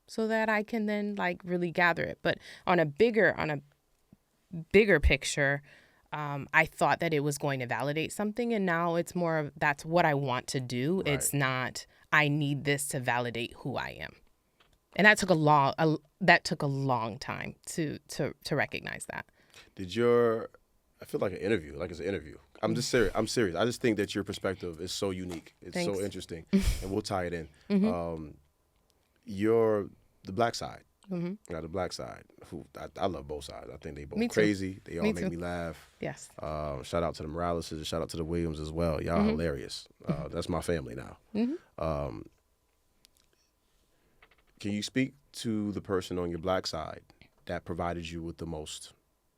so that I can then like really gather it. But on a bigger picture, I thought that it was going to validate something, and now it's more of that's what I want to do. Right. It's not I need this to validate who I am, and that took a long time to recognize that. I feel like it's an interview. I'm just serious. I'm serious. I just think that your perspective is so unique. It's Thanks. so interesting, and we'll tie it in. Mm-hmm. You're the black side. Mm-hmm. You're the black side. Who I love both sides. I think they both crazy. They all make me laugh. Yes. Shout out to the Moraleses and shout out to the Williams as well. Y'all hilarious. That's my family now. Mm-hmm. Can you speak to the person on your black side that provided you with the most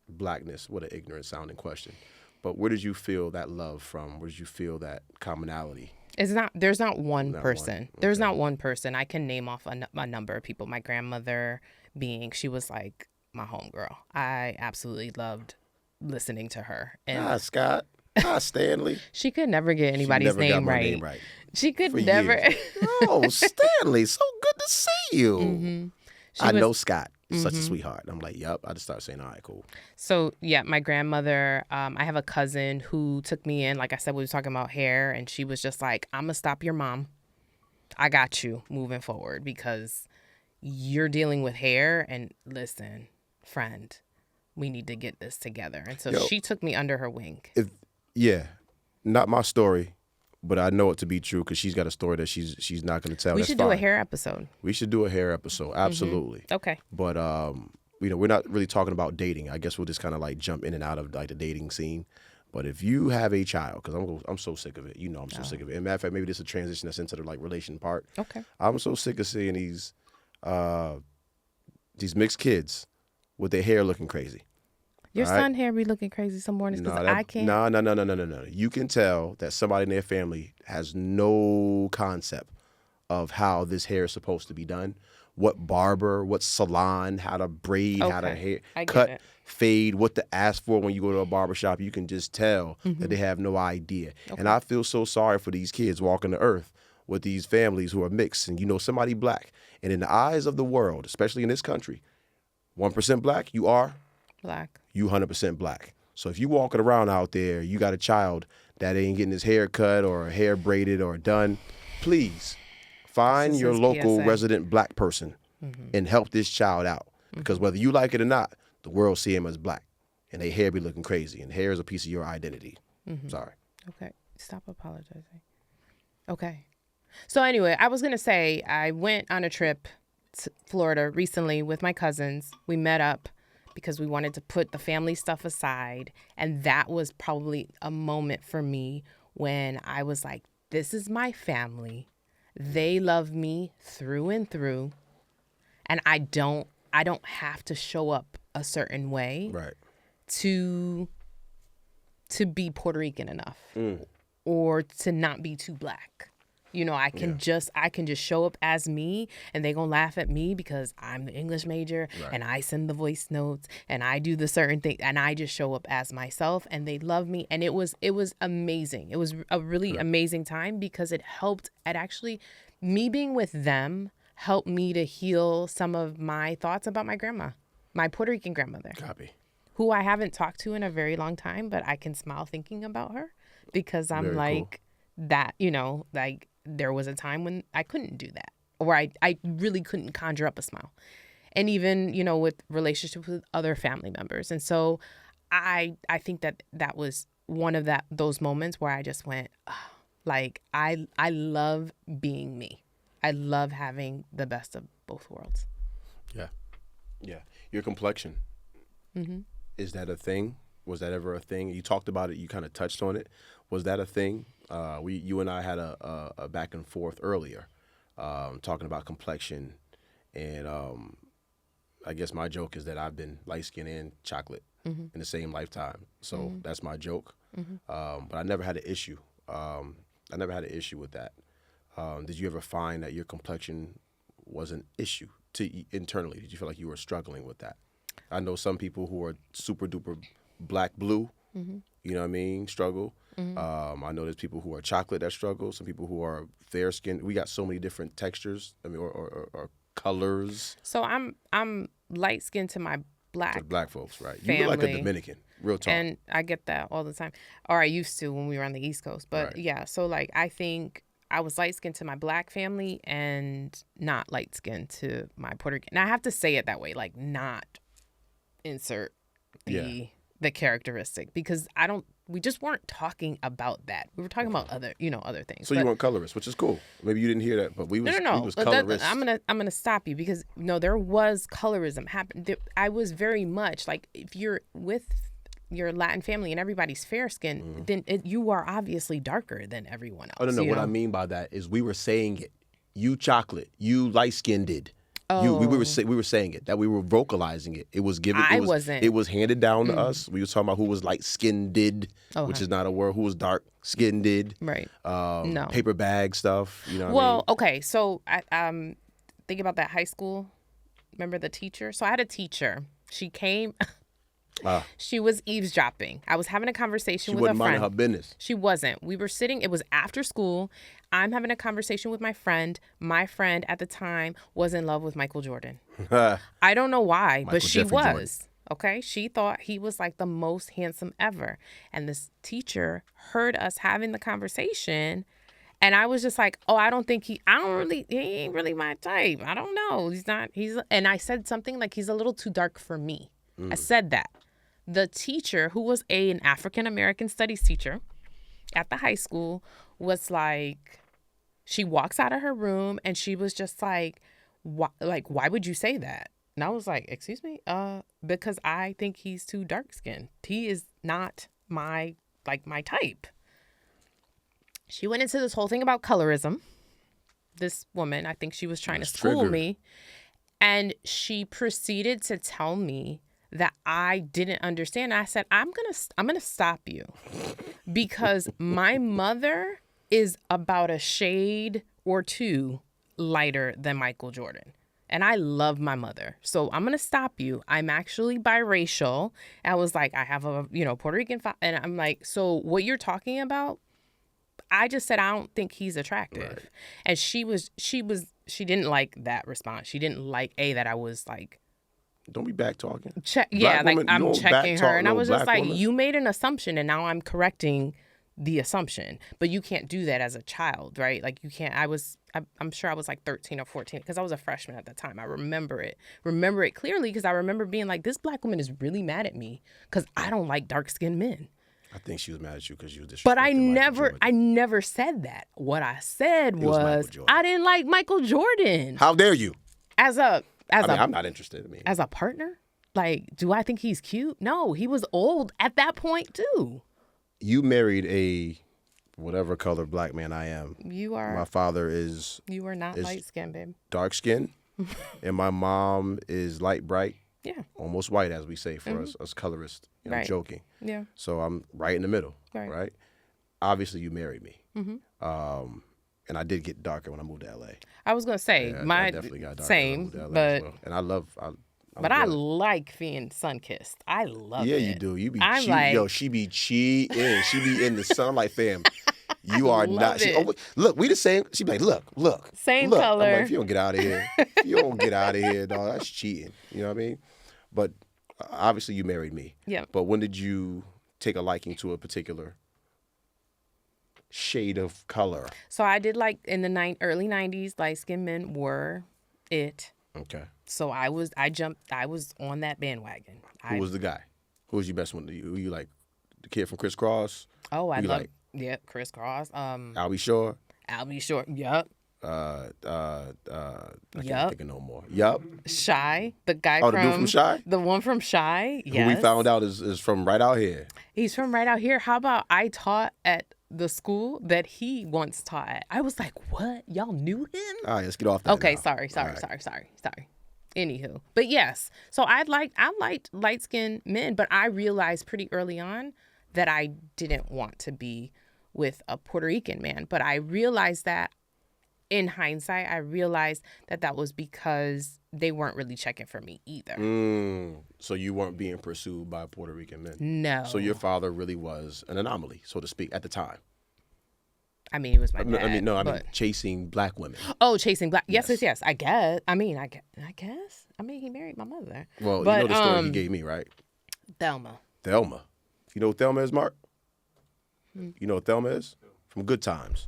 blackness? What an ignorant sounding question. But where did you feel that love from? Where did you feel that commonality? There's not one person. There's not one person. I can name off a number of people. My grandmother she was like my homegirl. I absolutely loved listening to her. And Scott. Stanley. She could never get anybody's name right. She could never. Oh, Stanley, so good to see you. Mm-hmm. I know Scott. Such a sweetheart. I'm like, yep. I just started saying, all right, cool. So, yeah, my grandmother, I have a cousin who took me in. Like I said, we were talking about hair, and she was just like, I'm going to stop your mom. I got you moving forward because you're dealing with hair. And listen, friend, we need to get this together. And so she took me under her wing. Not my story. But I know it to be true because she's got a story that she's not going to tell. We should do a hair episode. We should do a hair episode. Absolutely. Mm-hmm. Okay. But we're not really talking about dating. I guess we'll just kind of like jump in and out of like the dating scene. But if you have a child, because I'm so sick of it. You know, I'm so sick of it. And matter of fact, maybe this is a transition that's into the like relation part. Okay. I'm so sick of seeing these mixed kids with their hair looking crazy. Your son hair be looking crazy some mornings because I can't. No. You can tell that somebody in their family has no concept of how this hair is supposed to be done. What barber, what salon, how to braid, how to hair cut, fade, what to ask for when you go to a barbershop. You can just tell that they have no idea. Okay. And I feel so sorry for these kids walking the earth with these families who are mixed and somebody black. And in the eyes of the world, especially in this country, 1% black, you are black. You 100% black. So if you walking around out there, you got a child that ain't getting his hair cut or hair braided or done, please find your local resident black person and help this child out. Because whether you like it or not, the world see him as black. And their hair be looking crazy. And hair is a piece of your identity. Sorry. Okay. Stop apologizing. Okay. So anyway, I was going to say I went on a trip to Florida recently with my cousins. We met up because we wanted to put the family stuff aside. And that was probably a moment for me when I was like, this is my family. They love me through and through. And I don't have to show up a certain way to be Puerto Rican enough or to not be too black. You know, I can just show up as me, and they gonna laugh at me because I'm the English major, and I send the voice notes, and I do the certain thing, and I just show up as myself, and they love me, and it was amazing. It was a really amazing time because it helped. It actually, me being with them helped me to heal some of my thoughts about my grandma, my Puerto Rican grandmother. Copy. Who I haven't talked to in a very long time, but I can smile thinking about her because I'm Very like cool. that, you know, like there was a time when I couldn't do that, or I really couldn't conjure up a smile. And even, you know, with relationships with other family members. And so I think that was one of those moments where I just went, oh, like, I love being me. I love having the best of both worlds. Yeah. Yeah. Your complexion. Mm-hmm. Is that a thing? Was that ever a thing? You talked about it. You kind of touched on it. Was that a thing? You and I had a back and forth earlier, talking about complexion, and I guess my joke is that I've been light skinned and chocolate in the same lifetime. So that's my joke. But I never had an issue. I never had an issue with that. Did you ever find that your complexion was an issue internally? Did you feel like you were struggling with that? I know some people who are super duper black blue, you know what I mean, struggle. I know there's people who are chocolate that struggle. Some people who are fair skinned. We got so many different textures. I mean, or colors. So I'm light skinned to my black. To black folks, right? Family. You look like a Dominican, real talk. And I get that all the time, or I used to when we were on the East Coast. But yeah, so like I think I was light skinned to my black family and not light skinned to my Puerto Rican. And I have to say it that way, like not insert the characteristic, because we just weren't talking about that. We were talking about other things. So you weren't colorist, which is cool. Maybe you didn't hear that, but we was colorist. I'm gonna stop you because no, there was colorism happen. I was very much like, if you're with your Latin family and everybody's fair skinned, then you are obviously darker than everyone else. Oh no, what I mean by that is we were saying it. You chocolate, you light skinned. Oh. We were saying it, that we were vocalizing it. It was given. It was handed down to us. We was talking about who was light skinned, which is not a word. Who was dark skinned, right? No paper bag stuff. You know. Well, okay. So I think about that high school. Remember the teacher? So I had a teacher. She came. She was eavesdropping. I was having a conversation with a friend. She wasn't minding her business. She wasn't. We were sitting. It was after school. I'm having a conversation with my friend. My friend at the time was in love with Michael Jordan. I don't know why, but she was. Jordan. Okay? She thought he was like the most handsome ever. And this teacher heard us having the conversation. And I was just like, oh, he ain't really my type. I don't know. And I said something like, he's a little too dark for me. I said that. The teacher, who was an African-American studies teacher at the high school, was like, she walks out of her room and she was just like, why would you say that? And I was like, excuse me? Because I think he's too dark-skinned. He is not my type. She went into this whole thing about colorism. This woman, I think she was trying to school me. And she proceeded to tell me that I didn't understand. I said, I'm gonna stop you, because my mother is about a shade or two lighter than Michael Jordan. And I love my mother. So I'm going to stop you. I'm actually biracial. I was like, I have a, Puerto Rican and I'm like, so what you're talking about? I just said, I don't think he's attractive. Right. And she didn't like that response. She didn't like that I was like, don't be back talking. I'm checking her. And I was just like, you made an assumption and now I'm correcting the assumption. But you can't do that as a child, right? Like you can't. I'm sure I was like 13 or 14 because I was a freshman at the time. I remember it clearly because I remember being like, this black woman is really mad at me because I don't like dark-skinned men. I think she was mad at you because you was disrespecting. But I never said that. What I said was I didn't like Michael Jordan. How dare you? I'm not interested. As a partner? Like, do I think he's cute? No, he was old at that point too. You married a whatever color black man I am. You are. My father is. You are not light skinned, babe. Dark skin, and my mom is light bright. Yeah. Almost white, as we say for us colorists. Right. Joking. Yeah. So I'm right in the middle. Right. Obviously, you married me. And I did get darker when I moved to LA. I was gonna say Yeah, I my definitely got darker same, when I moved to LA but as well. And I love. I like being sun kissed. I love yeah, it. you do. You be I'm cheating. like, Yo, she be cheating. She be in the sun. I'm like, fam, you are love not. She, it. oh, look, we the same. She be like, look. Same look. color. I'm like, if you don't get out of here, if you don't get out of here, dog, that's cheating. You know what I mean? But obviously you married me. Yeah. But when did you take a liking to a particular shade of color? So I did like in the early 90s, light skinned men were it. Okay. So I was on that bandwagon. Who was the guy? Who was you best with? Who you like? The kid from Criss Cross? Oh, I Who you love like? Yeah, Criss Cross. Albie Shore? Albie Shore. Yup. I Yup. can't think of no more. Yup. Shy, the guy Oh, the dude from Shy? The one from Shy. Yes. Who we found out is from right out here. He's from right out here. How about I taught at the school that he once taught at? I was like, what? Y'all knew him? All right, let's get off that. Okay, now. sorry. Anywho, but yes, so I liked light skinned men, but I realized pretty early on that I didn't want to be with a Puerto Rican man. But I realized that in hindsight, I realized that was because they weren't really checking for me either. So you weren't being pursued by Puerto Rican men? No. So your father really was an anomaly, so to speak, at the time? I mean, it was my dad. I mean, chasing black women. Oh, chasing black. Yes. I guess. I mean, he married my mother. Well, but, you know the story he gave me, right? Thelma. You know what Thelma is, Mark? You know what Thelma is? From Good Times.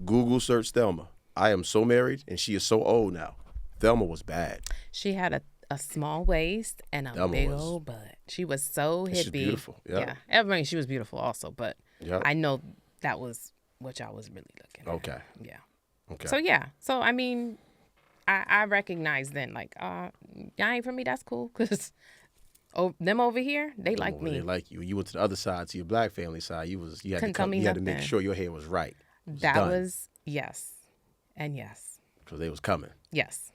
Google search Thelma. I am so married, and she is so old now. Thelma was bad. She had a small waist and a big old butt. She was so hippie. She's beautiful. Yep. Yeah. I mean, she was beautiful also, but Yep. I know that was what y'all was really looking at. Okay. Yeah. Okay. So, yeah. So, I mean, I recognize then, like, y'all ain't for me, that's cool. Because them over here, they like me. They like you. You went to the other side, to your black family side. You had Couldn't tell me you had to make nothing. sure your hair was right. That was yes. And yes. Because they was coming. Yes.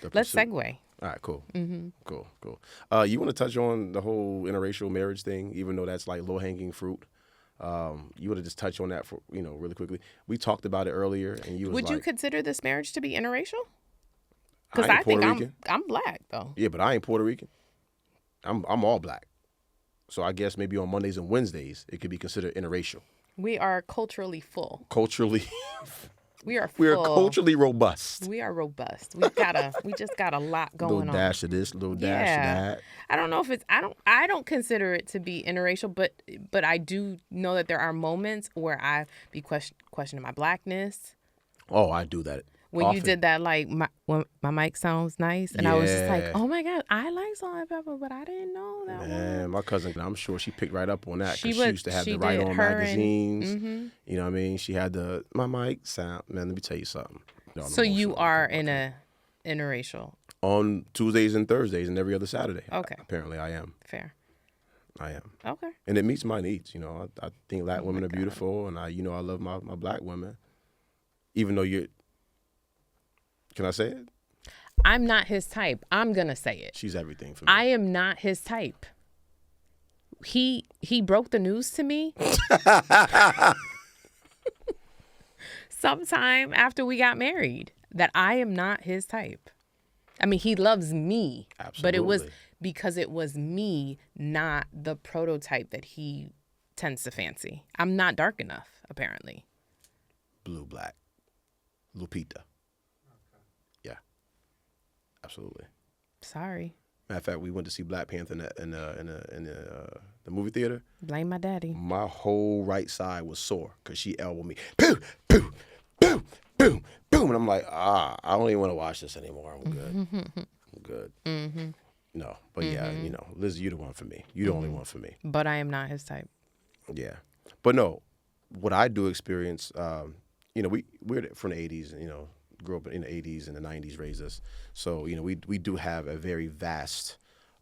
The Let's pursuit. segue. All right, cool. Cool. You want to touch on the whole interracial marriage thing, even though that's like low-hanging fruit? You want to just touch on that for really quickly? We talked about it earlier, and you was Would you like, consider this marriage to be interracial? Because I ain't I think Puerto Rican. I'm black though. Yeah, but I ain't Puerto Rican. I'm all black. So I guess maybe on Mondays and Wednesdays it could be considered interracial. We are culturally full. Culturally, We are full. we are culturally robust. We are robust. We just got a lot going Little on. dash of this, little dash of that. I don't know if it's I don't consider it to be interracial, but I do know that there are moments where I be questioning my blackness. Oh, I do that. When often. you did that, like when my mic sounds nice, and I was just like, Yeah. oh my god, I like salt and pepper, but I didn't know that one. Man, my cousin, I'm sure she picked right up on that She because she would- used to have she the Right did. On Her and- magazines. You know what I mean? She had my mic sound. Man, let me tell you something. So you are in a interracial. On Tuesdays and Thursdays and every other Saturday. Okay. Apparently, I am. Fair. I am. Okay. And it meets my needs. I think black women are beautiful, and I love my black women. Even though can I say it? I'm not his type. I'm gonna say it. She's everything for me. I am not his type. He broke the news to me sometime after we got married that I am not his type. I mean, he loves me, but it was Absolutely. because it was me, not the prototype that he tends to fancy. I'm not dark enough, apparently. Blue, black, Lupita. Yeah, absolutely. Sorry. Matter of fact, we went to see Black Panther in the movie theater. Blame my daddy. My whole right side was sore because she elbowed me. Boom, boom, boom, boom, boom. And I'm like, I don't even want to watch this anymore. I'm good. I'm good. No, but yeah, Liz, you're the one for me. You're the only one for me. But I am not his type. Yeah. But no, what I do experience, we're from the 80s, grew up in the 80s and the 90s, raised us. So, we do have a very vast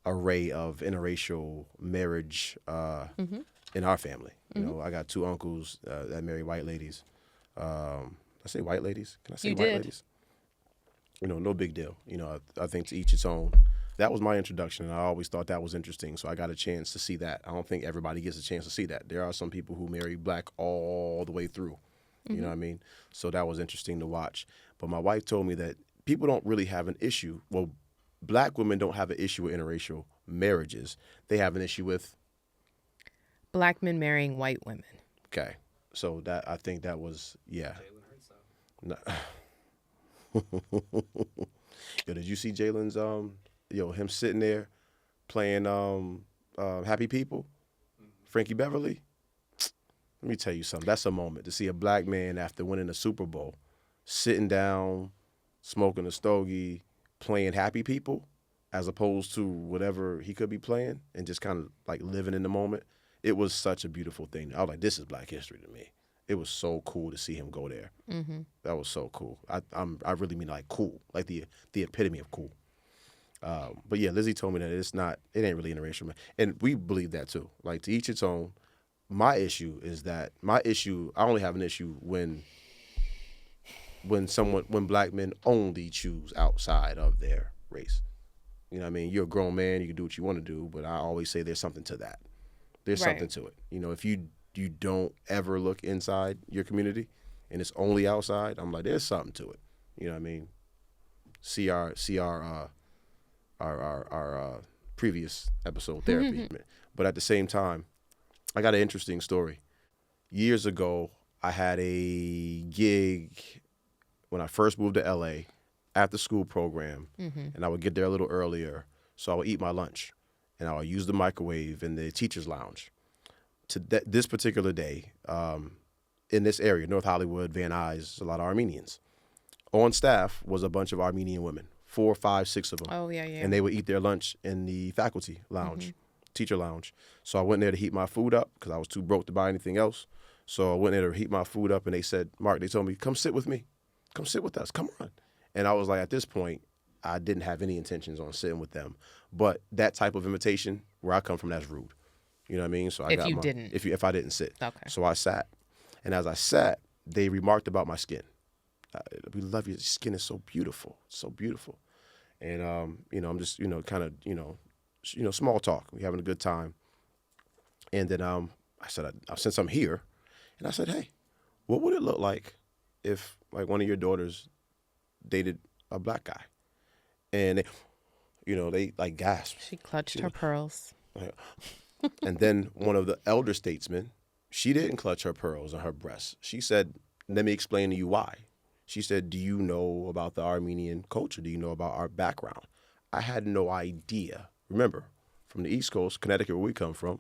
array of interracial marriage in our family. I got two uncles that marry white ladies. I say white ladies? Can I say You white did. ladies? No big deal. I think to each its own. That was my introduction, and I always thought that was interesting, so I got a chance to see that. I don't think everybody gets a chance to see that. There are some people who marry black all the way through. You know what I mean? So that was interesting to watch. But my wife told me that people don't really have an issue. Well, black women don't have an issue with interracial marriages. They have an issue with black men marrying white women. Okay. So that I think that was No. Yo, did you see Jalen's him sitting there playing Happy People? Frankie Beverly? Let me tell you something. That's a moment to see a black man after winning a Super Bowl sitting down, smoking a stogie, playing Happy People, as opposed to whatever he could be playing and just kind of like living in the moment. It was such a beautiful thing. I was like, this is black history to me. It was so cool to see him go there. Mm-hmm. That was so cool. I really mean like cool, like the epitome of cool. But yeah, Lizzie told me that it ain't really interracial, man. And we believe that too. Like, to each its own. My issue is that I only have an issue when black men only choose outside of their race. You know what I mean? You're a grown man, you can do what you want to do, but I always say there's something to that. There's something to it. You know, if you don't ever look inside your community and it's only outside, I'm like, there's something to it. You know what I mean? See our previous episode, therapy. But at the same time, I got an interesting story. Years ago, I had a gig when I first moved to LA, after school program, and I would get there a little earlier, so I would eat my lunch, and I would use the microwave in the teacher's lounge. This particular day, in this area, North Hollywood, Van Nuys, a lot of Armenians. On staff was a bunch of Armenian women, 4, 5, 6 of them. Oh, yeah. And they would eat their lunch in the faculty lounge, teacher lounge. So I went there to heat my food up because I was too broke to buy anything else. So I went there to heat my food up, and they said, Mark, they told me, come sit with me. Come sit with us. Come on. And I was like, at this point, I didn't have any intentions on sitting with them. But that type of invitation, where I come from, that's rude. You know what I mean? So if I didn't sit. Okay. So I sat. And as I sat, they remarked about my skin. We love your skin is so beautiful. So beautiful. And, I'm just, kind of, small talk. We're having a good time. And then I said, since I'm here, and I said, hey, what would it look like if, like, one of your daughters dated a black guy? And they like gasped. She clutched her pearls. And then one of the elder statesmen, she didn't clutch her pearls on her breasts. She said, let me explain to you why. She said, do you know about the Armenian culture? Do you know about our background? I had no idea. Remember, from the East Coast, Connecticut, where we come from,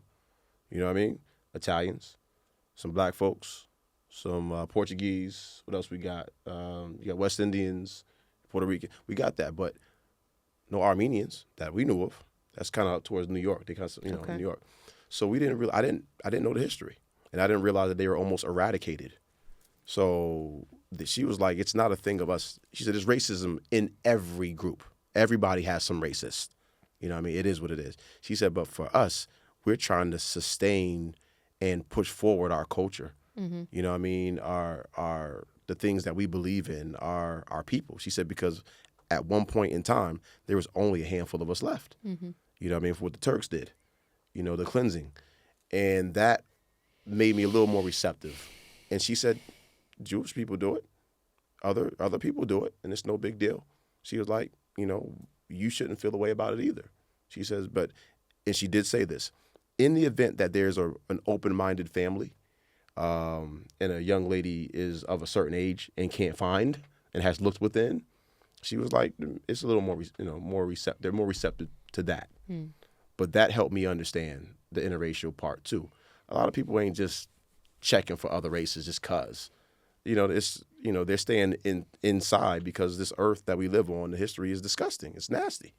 you know what I mean? Italians, some black folks, some Portuguese. What else we got? You got West Indians, Puerto Rican. We got that, but no Armenians that we knew of. That's kind of towards New York. They kind of, New York. So we didn't really. I didn't know the history, and I didn't realize that they were almost eradicated. So she was like, "It's not a thing of us." She said, "There's racism in every group. Everybody has some racist. You know what I mean? It is what it is." She said, "But for us, we're trying to sustain and push forward our culture. Mm-hmm. You know what I mean? Our the things that we believe in, our people." She said, because at one point in time, there was only a handful of us left. Mm-hmm. You know what I mean? For what the Turks did, the cleansing. And that made me a little more receptive. And she said, Jewish people do it. Other people do it, and it's no big deal. She was like, you shouldn't feel the way about it either. She says, and she did say this, in the event that there's an open-minded family, and a young lady is of a certain age and can't find and has looked within, she was like, it's a little more, more receptive. They're more receptive to that. Mm. But that helped me understand the interracial part too. A lot of people ain't just checking for other races just cause. It's they're staying inside because this earth that we live on, the history is disgusting. It's nasty.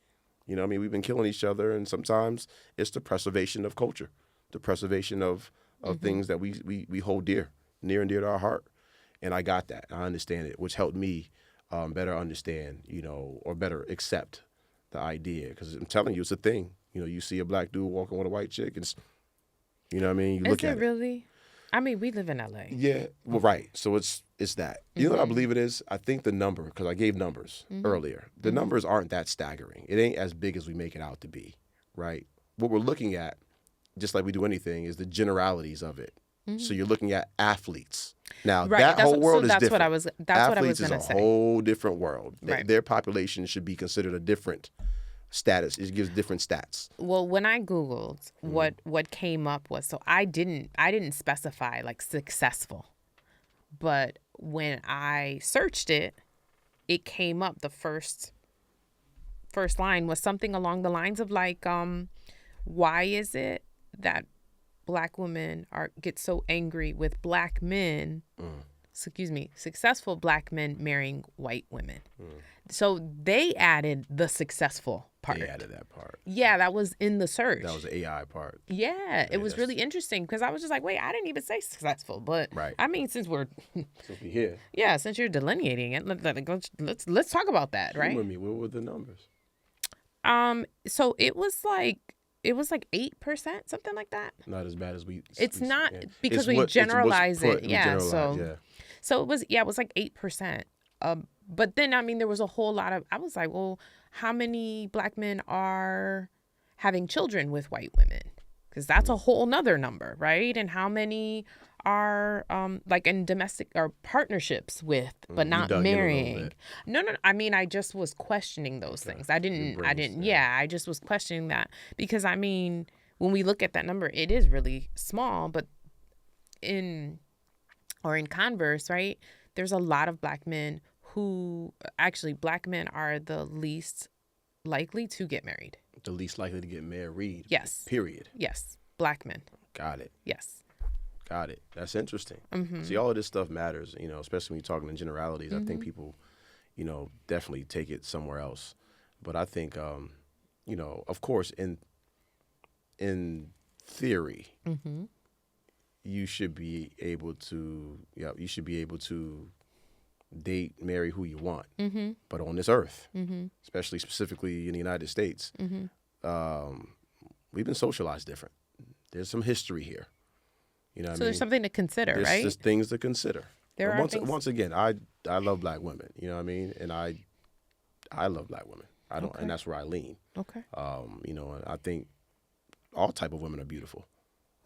We've been killing each other, and sometimes it's the preservation of culture, the preservation of things that we hold near and dear to our heart. And I got that. I understand it, which helped me better understand, or better accept the idea. Because I'm telling you, it's a thing. You see a black dude walking with a white chick, and you know what I mean? You look at it. Is it really? I mean, we live in LA. Yeah, well, right. So it's that. You know what I believe it is? I think the number, because I gave numbers earlier, the numbers aren't that staggering. It ain't as big as we make it out to be, right? What we're looking at, just like we do anything, is the generalities of it. So you're looking at athletes. Now, Right. that whole world is that's different. That's what I was Athletes is going a to say. whole different world. Right. Their population should be considered a different status. It gives different stats. Well, when I Googled, what came up was, so I didn't specify like successful, but when I searched it, it came up. The first line was something along the lines of like, why is it that Black women get so angry with Black men? Successful Black men marrying white women. So they added the successful part. They added that part. Yeah, that was in the search. That was the AI part. Yeah, it was really interesting because I was just like, wait, I didn't even say successful, but Right. I mean, since we're here, since you're delineating it, let's talk about that, right? With me, what were the numbers? So it was like 8%, something like that. Not as bad as we. It's not yeah. because It's we generalize it. we Yeah, generalize, so it was like 8%. But then I mean there was a whole lot of, I was like, well, how many Black men are having children with white women? Because that's a whole nother number, right? And how many are like in domestic or partnerships with, but not marrying? No. I mean, I just was questioning those things. I didn't. Yeah, I just was questioning that because I mean, when we look at that number, it is really small. But in converse, right? There's a lot of Black men who actually Black men are the least likely to get married. The least likely to get married. Yes. Period. Yes. Black men. Got it. Yes. Got it. That's interesting. See, all of this stuff matters, especially when you're talking in generalities. I think people, definitely take it somewhere else. But I think, of course, in theory, you should be able to, date, marry who you want. But on this earth, especially specifically in the United States, we've been socialized different. There's some history here. So there's something to consider, right? There's things to consider. There are things. Once again, I love Black women. You know what I mean? And I love Black women. I don't, and that's where I lean. Okay. And I think all type of women are beautiful,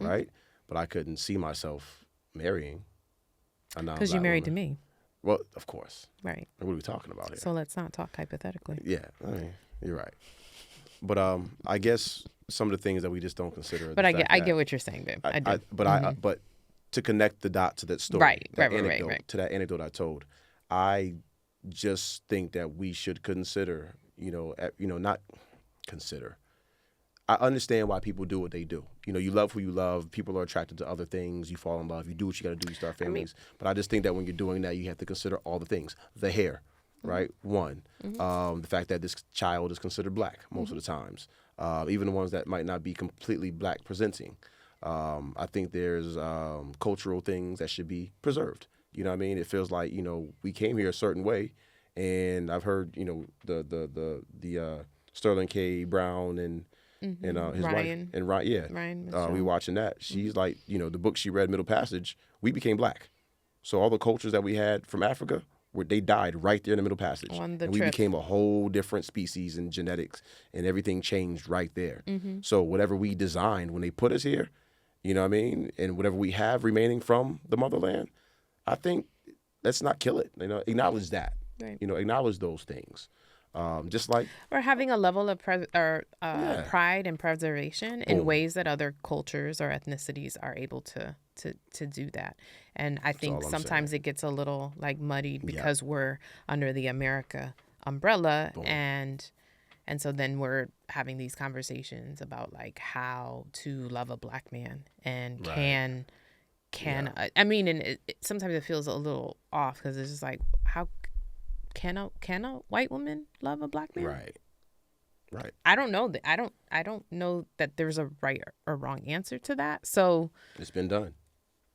right? But I couldn't see myself marrying a non-Black because you married woman. to me. Well, of course. Right. What are we talking about here? So let's not talk hypothetically. Yeah, I mean, you're right. But I guess some of the things that we just don't consider. But I get what you're saying, babe. I do. But to connect the dot to that story, right. To that anecdote I told, I just think that we should consider, not consider. I understand why people do what they do. You love who you love. People are attracted to other things. You fall in love. You do what you got to do. You start families. But I just think that when you're doing that, you have to consider all the things. The hair, right? One. The fact that this child is considered Black most of the times. Even the ones that might not be completely Black presenting. I think there's cultural things that should be preserved. You know what I mean? It feels like, we came here a certain way. And I've heard, the Sterling K. Brown and his Ryan. wife and Ryan. we watching that. She's like, the book she read, Middle Passage. We became Black, so all the cultures that we had from Africa, they died right there in the Middle Passage, On the and trip. we became a whole different species in genetics, and everything changed right there. So whatever we designed when they put us here, you know what I mean, and whatever we have remaining from the motherland, I think let's not kill it. Acknowledge that. Right. Acknowledge those things. Just like or having a level of pride and preservation in ways that other cultures or ethnicities are able to do that. And I think sometimes it gets a little like muddied because we're under the America umbrella. And so then we're having these conversations about like how to love a Black man and can I mean, and sometimes it feels a little off because it's just like, how can a white woman love a Black man? Right. I don't know that. I don't know that there's a right or wrong answer to that. So it's been done.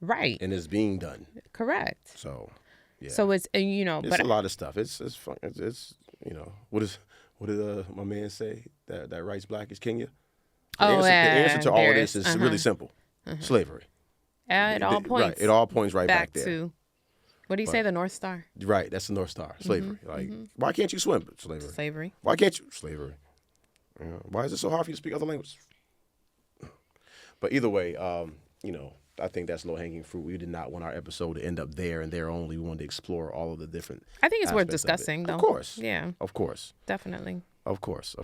Right. And it's being done. Correct. So, yeah. So it's it's but a lot of stuff. It's fun. It's what did my man say that writes Black is Kenya? The answer to all of this is really simple. Slavery. It all points. Right. It all points right back there. To what do you say? The North Star. Right. That's the North Star. Slavery. Why can't you swim? Slavery. Why can't you? Slavery. Why is it so hard for you to speak other languages? But either way, I think that's low-hanging fruit. We did not want our episode to end up there and there only. We wanted to explore all of the different I think it's worth aspects of it. discussing, though. Of course. Yeah. Of course. Definitely. Of course.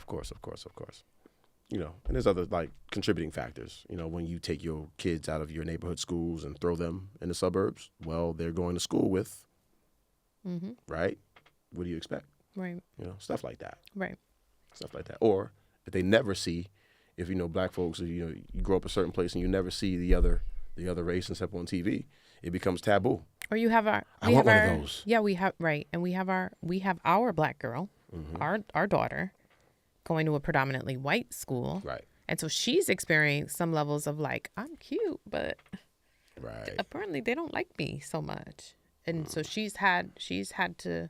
You know, and there's other like contributing factors. You know, when you take your kids out of your neighborhood schools and throw them in the suburbs, well, they're going to school with, right? What do you expect? Right. You know, stuff like that. Right. Stuff like that. Or if they never see, if, you know, black folks, you know, you grow up a certain place and you never see the other race except on TV, it becomes taboo. Or you have our. I want one of those. Yeah, we have, right. And we have our black girl, our daughter, going to a predominantly white school. Right. And so she's experienced some levels of like, I'm cute, but right. apparently they don't like me so much. And so she's had to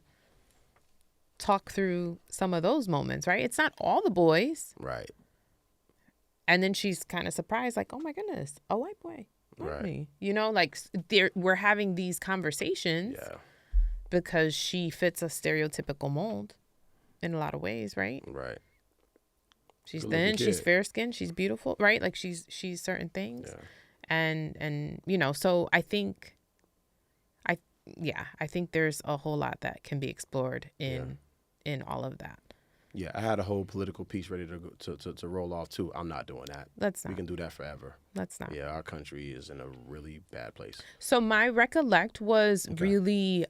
talk through some of those moments, right? It's not all the boys. Right. And then she's kind of surprised, like, oh my goodness, a white boy. Right. Me. You know, like we're having these conversations because she fits a stereotypical mold in a lot of ways, right? Right. She's thin, she's fair skinned, she's beautiful, right? Like she's certain things. Yeah. And you know, so I think there's a whole lot that can be explored in all of that. Yeah, I had a whole political piece ready to roll off too. I'm not doing that. Let's not. We can do that forever. Let's not. Yeah, our country is in a really bad place. So my recollect was really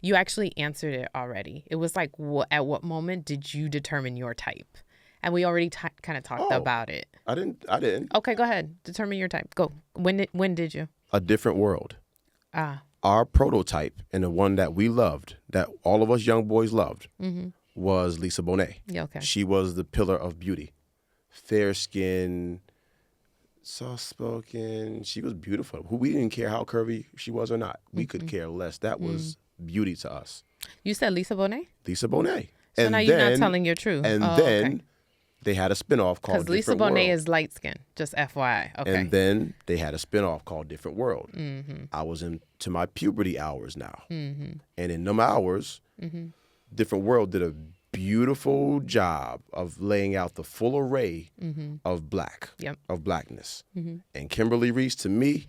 you actually answered it already. It was like, at what moment did you determine your type? And we already kind of talked about it. I didn't. Okay, go ahead. Determine your type. Go. When did you? A Different World. Ah. Our prototype and the one that we loved, that all of us young boys loved, was Lisa Bonet. Yeah, okay. She was the pillar of beauty. Fair skin, soft spoken. She was beautiful. We didn't care how curvy she was or not. We could care less. That was beauty to us. You said Lisa Bonet? Lisa Bonet. So and now you're not telling your truth. And then they had a spinoff called Because Lisa Bonet is light skinned, just FYI. Okay. And then they had a spinoff called Different World. I was into my puberty hours now. And in them hours, Different World did a beautiful job of laying out the full array of blackness. And Kimberly Reese, to me,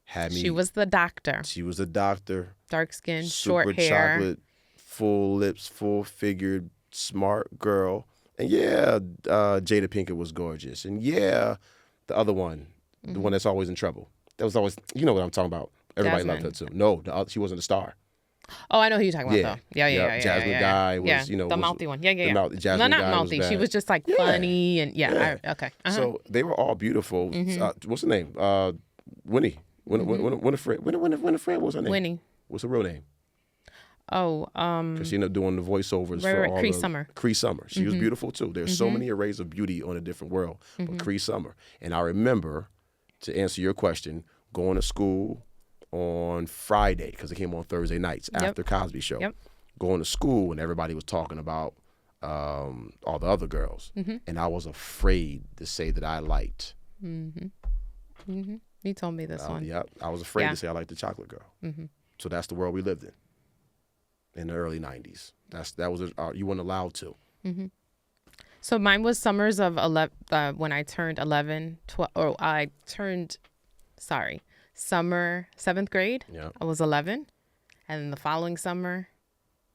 had me. She was the doctor. She was a doctor. Dark skin, short hair. Super chocolate, full lips, full figured, smart girl. And yeah, Jada Pinkett was gorgeous. And yeah, the other one, the one that's always in trouble. That was always, you know what I'm talking about. Everybody loved her too. No, she wasn't a star. Oh, I know who you're talking about, though. Yeah. Jasmine Guy was, you know. The mouthy one. Yeah. Jasmine not Guy mouthy. She was just like funny and okay. So they were all beautiful. What's her name? Winnie. Winifred. Winifred, what was her name? Winnie. What's her real name? Oh, because she ended up doing the voiceovers for all Cree Summer. Cree Summer. She was beautiful too. There's so many arrays of beauty on A Different World, but Cree Summer. And I remember, to answer your question, going to school on Friday, because it came on Thursday nights after Cosby Show. Going to school and everybody was talking about all the other girls, and I was afraid to say that I liked. You told me this one. Yep, I was afraid to say I liked the chocolate girl. So that's the world we lived in the early 90s. That was you weren't allowed to. So mine was summers of 11 when I turned 11, 12. Oh, summer 7th grade. Yeah. I was 11, and then the following summer,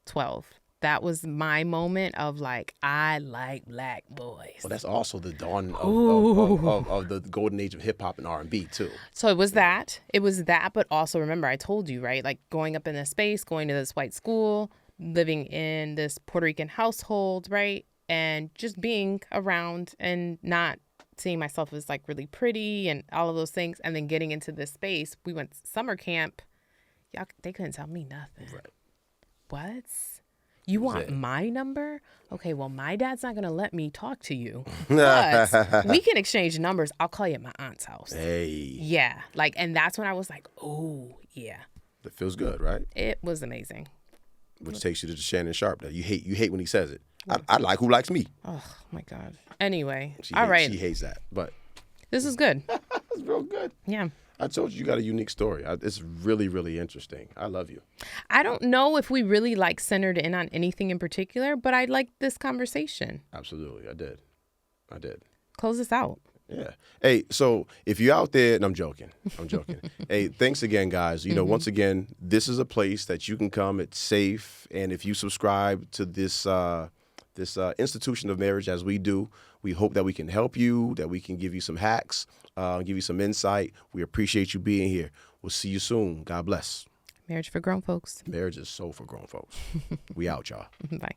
12. That was my moment of like, I like black boys. Well, that's also the dawn of the golden age of hip hop and R&B too. So it was that, but also remember I told you, right? Like growing up in this space, going to this white school, living in this Puerto Rican household, right? And just being around and not seeing myself as like really pretty and all of those things. And then getting into this space, we went summer camp. Y'all, they couldn't tell me nothing. Right. What? You want my number? Okay, well, my dad's not going to let me talk to you. But we can exchange numbers. I'll call you at my aunt's house. Hey. Yeah. Like, and that's when I was like, oh, yeah. That feels good, right? It was amazing. Which takes you to Shannon Sharp. That you hate when he says it. I like who likes me. Oh, my God. Anyway. She hates that. But this is good. It's real good. Yeah. I told you got a unique story. It's really, really interesting. I love you. I don't know if we really like centered in on anything in particular, but I liked this conversation. Absolutely. I did. Close this out. Yeah. Hey, so if you're out there, and I'm joking. Hey, thanks again, guys. You know, once again, this is a place that you can come. It's safe, and if you subscribe to this institution of marriage as we do, we hope that we can help you, that we can give you some hacks, give you some insight. We appreciate you being here. We'll see you soon. God bless. Marriage for grown folks. Marriage is so for grown folks. We out, y'all. Bye.